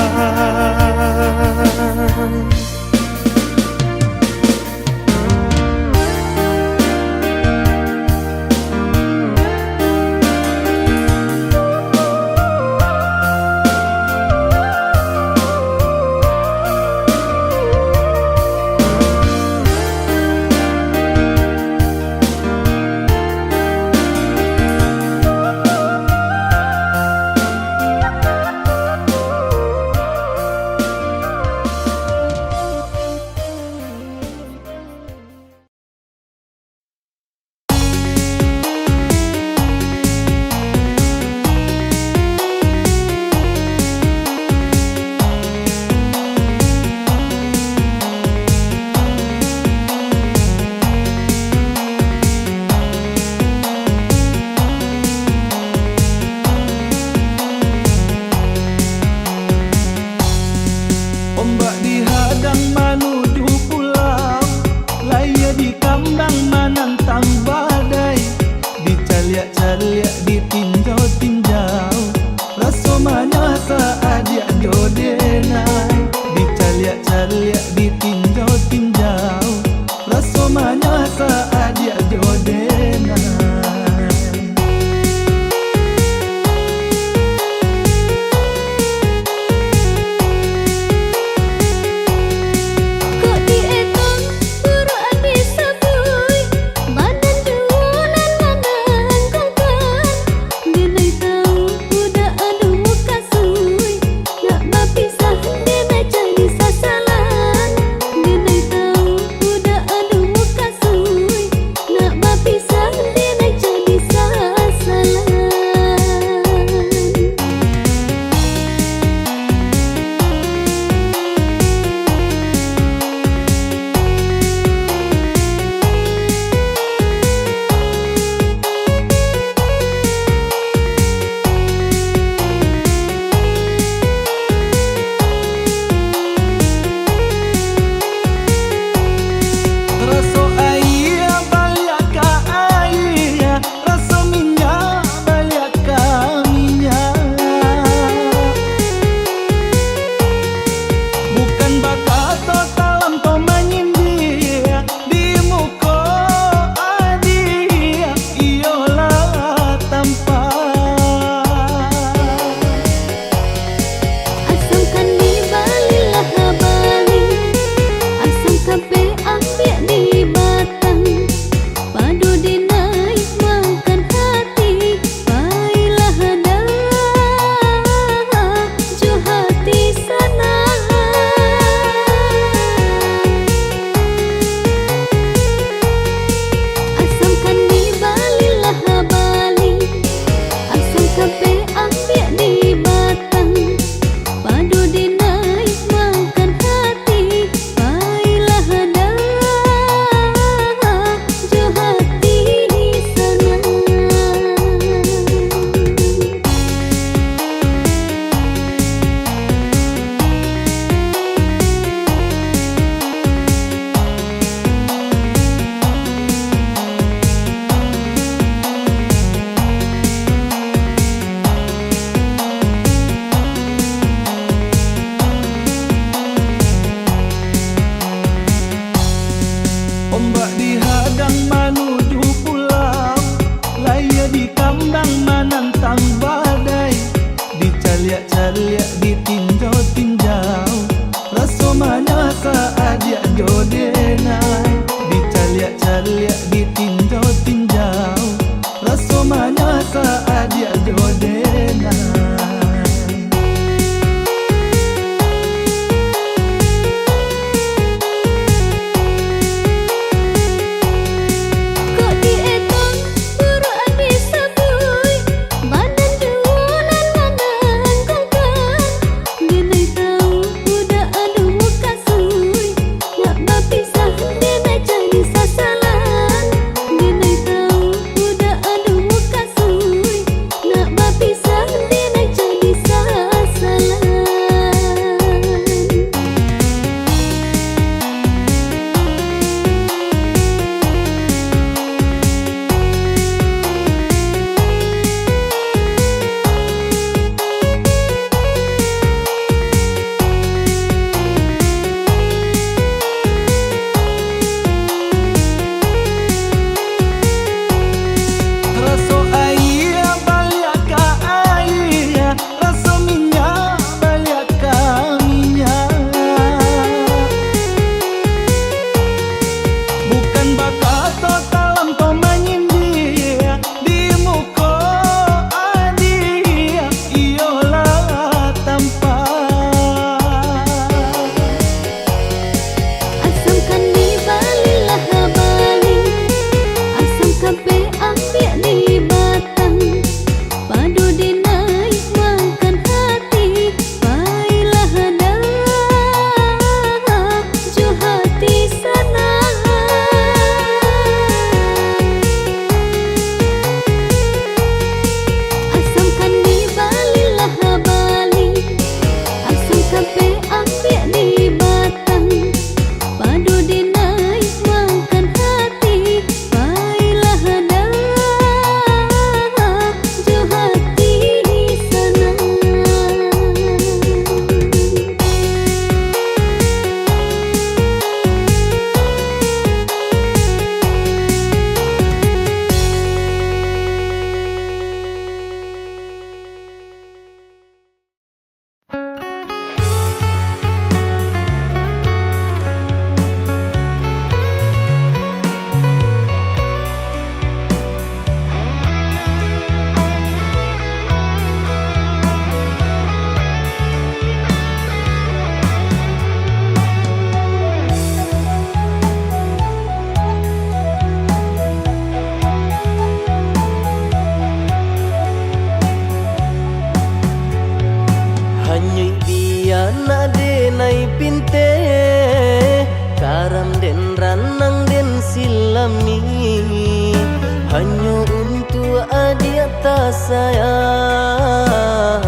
S3: hanya untuk adik tak sayang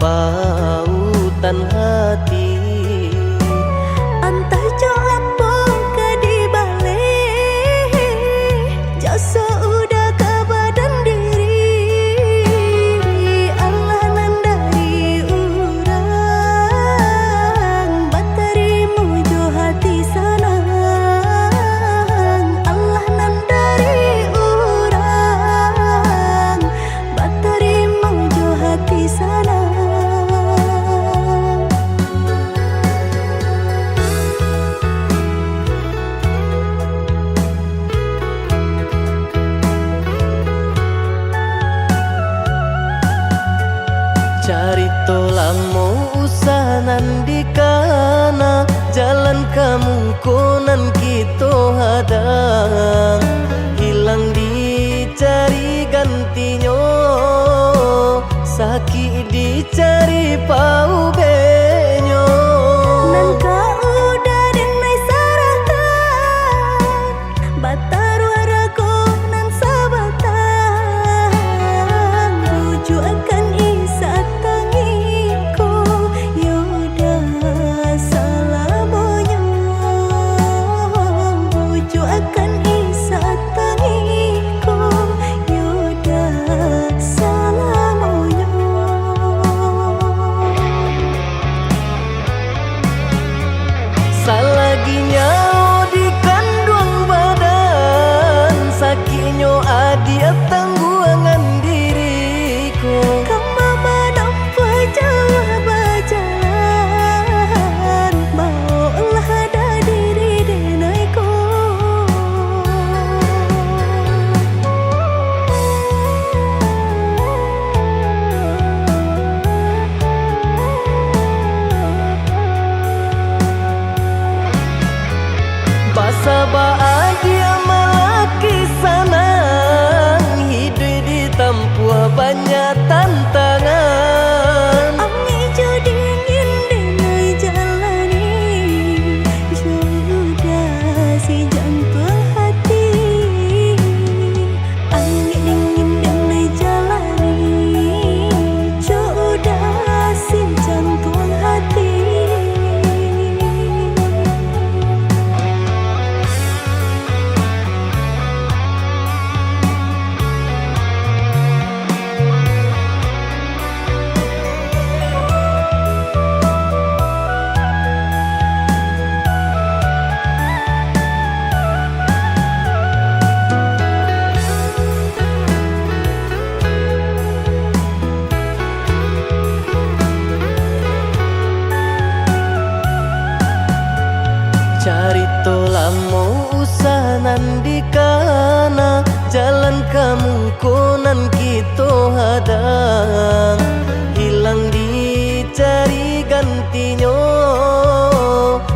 S3: pautan hati.
S2: Entah jo apa ke di balik jasa udah ke badan diri. Allah nandari urang batarimu jo hati sanang. Allah nandari urang batarimu jo hati sanang.
S3: Carito lamo usahanan di kana jalan kamu konan kita hadang hilang dicari gantinya sakit dicari pau benyo.
S2: Nan kau udah denai saratan batar waraku nan sabatan buju akan isa tangiku yoda salamonyo buju akan isa tangiku yoda salamonyo.
S3: Salaginya di kandung badan sakitnya adia tangguangan diriku.
S2: Kamu menampa jauh berjalan maulah ada diri denaiku.
S3: Basa bahagia melaki sanang hidup di tempuh banyak tantangan.
S2: Ami jo dingin denai jalani sudah si jantung hati. Ami dingin denai jalani sudah si jantung hati.
S3: Carito lamo usahanan di kana jalan kamu konan kita hadang hilang dicari gantinya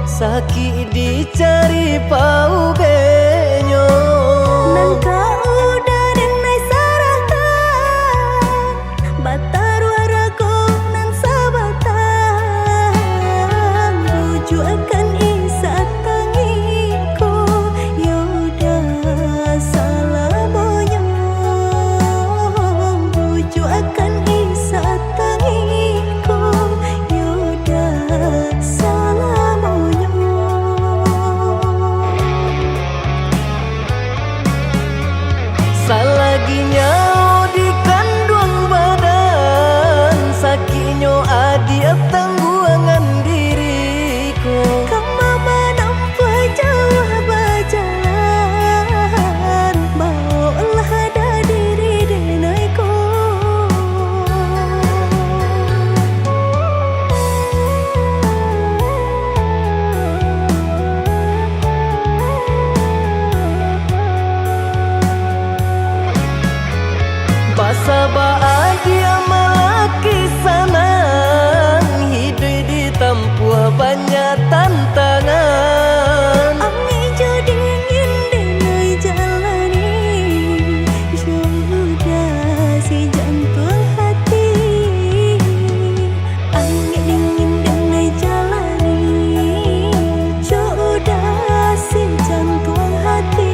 S3: sakit dicari pau benyo.
S2: Nan kau udah denai saratan batar waraku nan sabatan buju akan isa tangiku yoda salamonyo buju akan isa tangiku yoda salamonyo.
S3: Salaginya di kandung badan sakitnya adia tangguangan diriku.
S2: Kamu menampa jauh berjalan maulah ada diri denaiku.
S3: Basa bahagia melaki sanang hidup di tempuh banyak tantangan.
S2: Ami jo dingin denai jalani sudah si jantung hati. Ami dingin denai jalani sudah si jantung hati.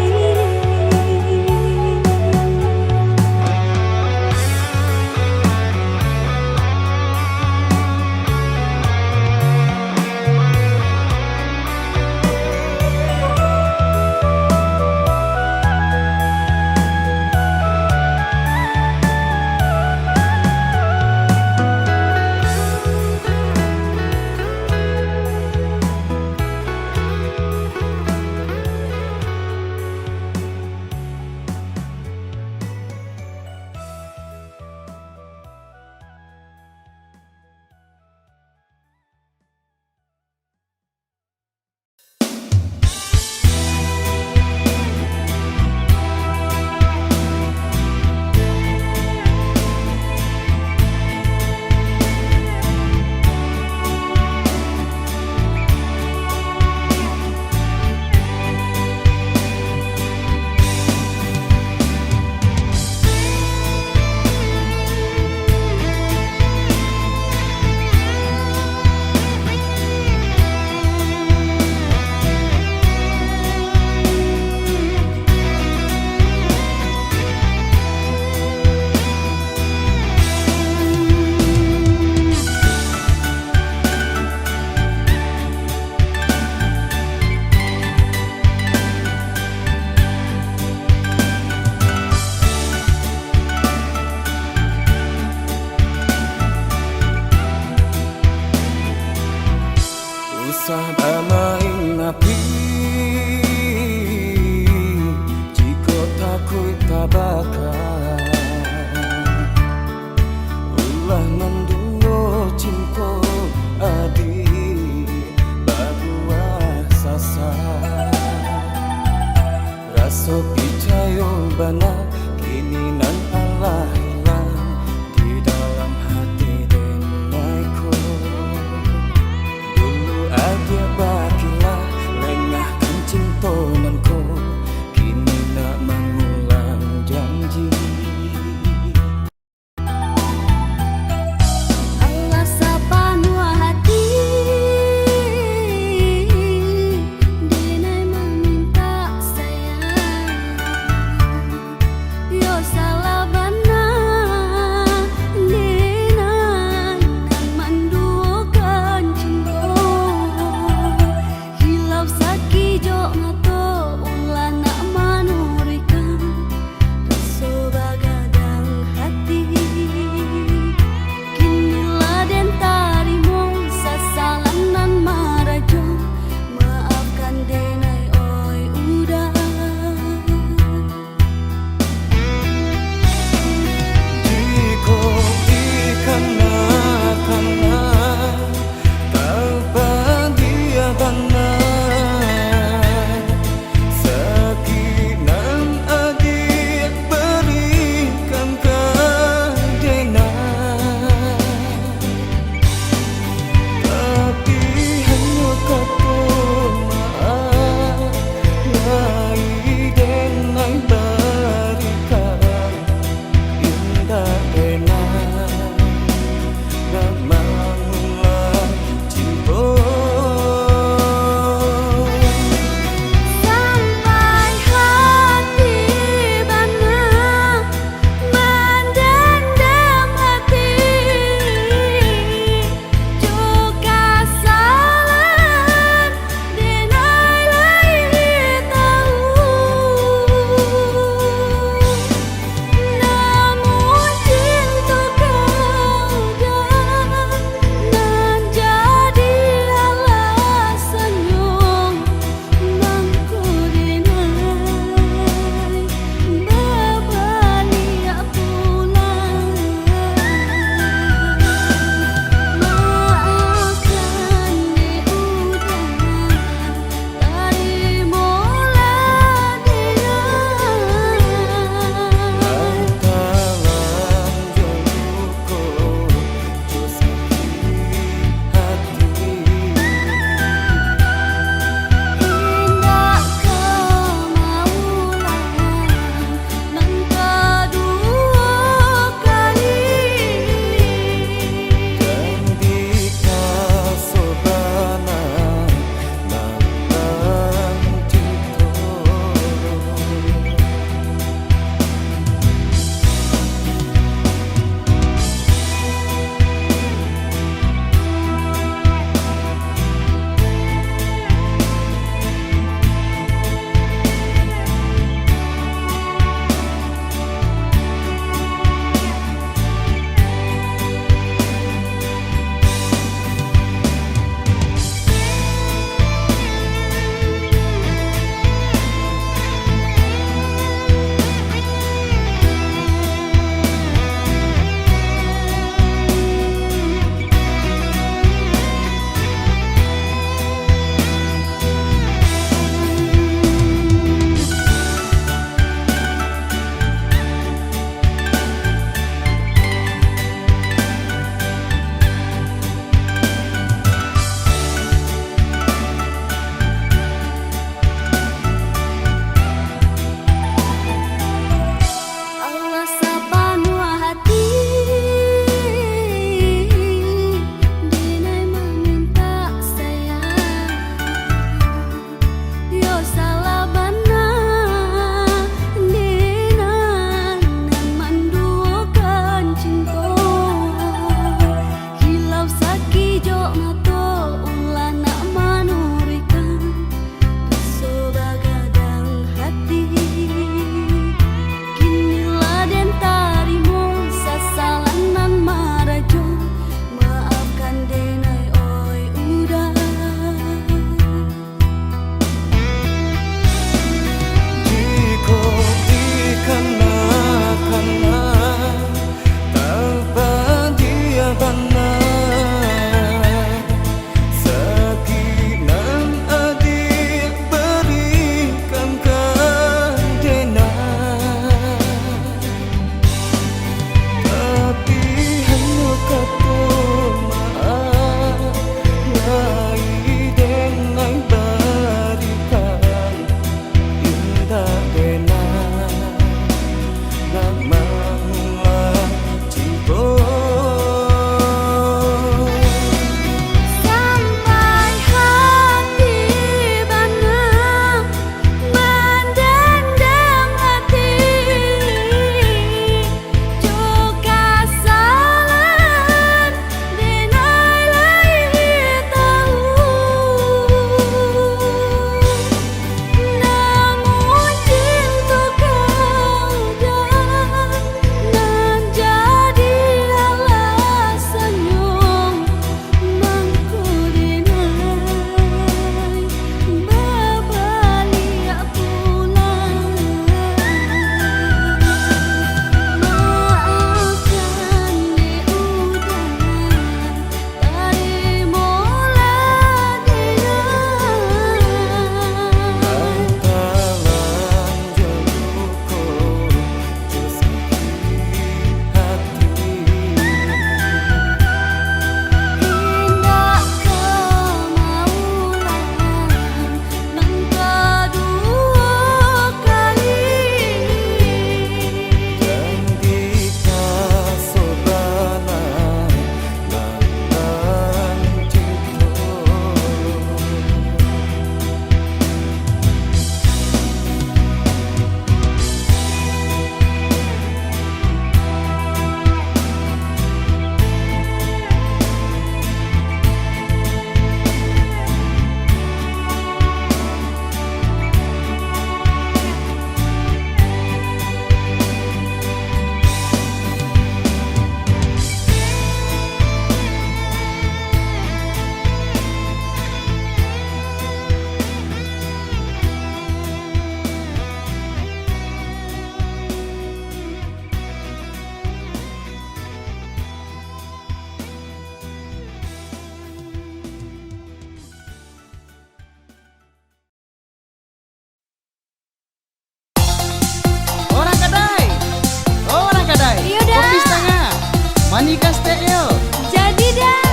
S3: mani kastek yo.
S2: Jadi dah,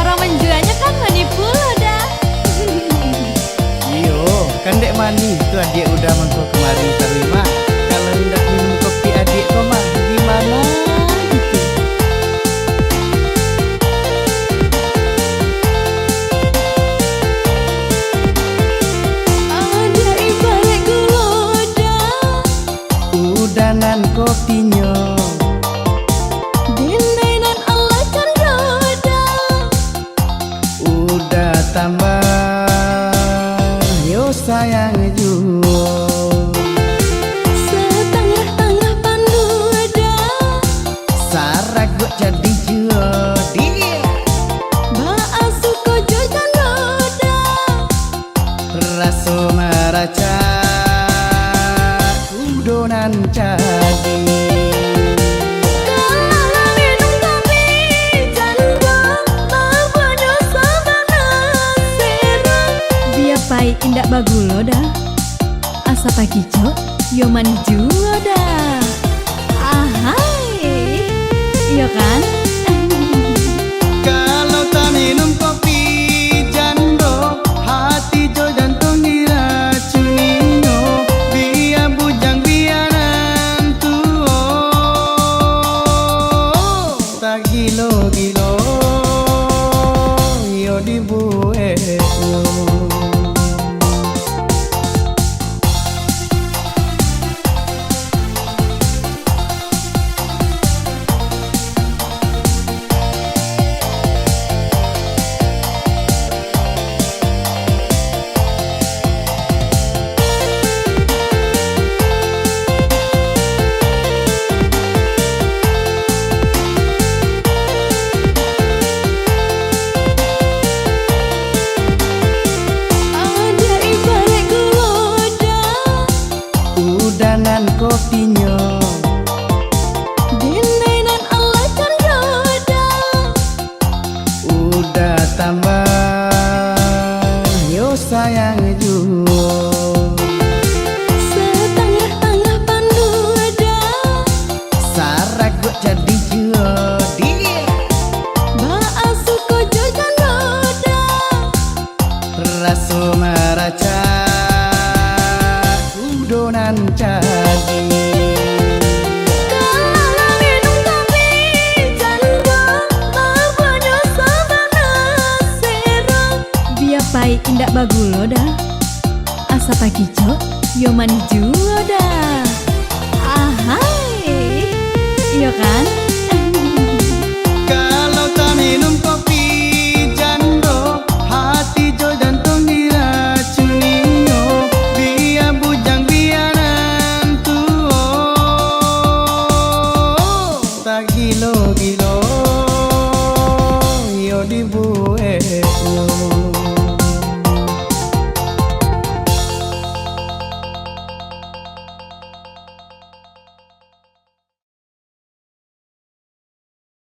S2: orang menjualnya kan menipu lo dah.
S3: Iyo, kan dek mani itu adik udah mangkok kemari terima. Kalau hendak minum kopi adik kau mah gimana?
S2: Ada ibarat geloda,
S3: Udanan kopinya,
S2: dinainan Allah kan roda.
S3: udah tambah yo sayang juga.
S2: Setengah-tengah panduda,
S3: Sarak gua jadi jadi
S2: baasu kojo dan roda.
S3: raso meraca udonan jadi.
S2: Kalau minum kopi jandong, mabonyo sama nasero. Biar pahit indak bagulo dah, asa pagi cok, yo mani juo dah. Ahai, iya kan?
S3: Kalau tak minum kopi jando, hati jo jantung diracunino. Biar bujang biaran tuo, tak gilo-gilo yo dibuetno.
S2: Ada ibarat geloda,
S3: Udanan kopinya,
S2: dinainan Allah kan roda.
S3: udah tambah yo sayang juga.
S2: Setengah-tengah panduda,
S3: Sarak gua jadi jadi
S2: baasu kojo dan roda.
S3: raso meraca udonan jadi.
S2: Kalau minum kopi jandong, mabonyo sama nasero. Biar pahit indak bagulo dah, asa pagi cok, yo mani juo dah. Ahai, iya kan?
S3: Kalau tak minum kopi jando, hati jo jantung diracunino. Biar bujang biaran tuo, tak gilo-gilo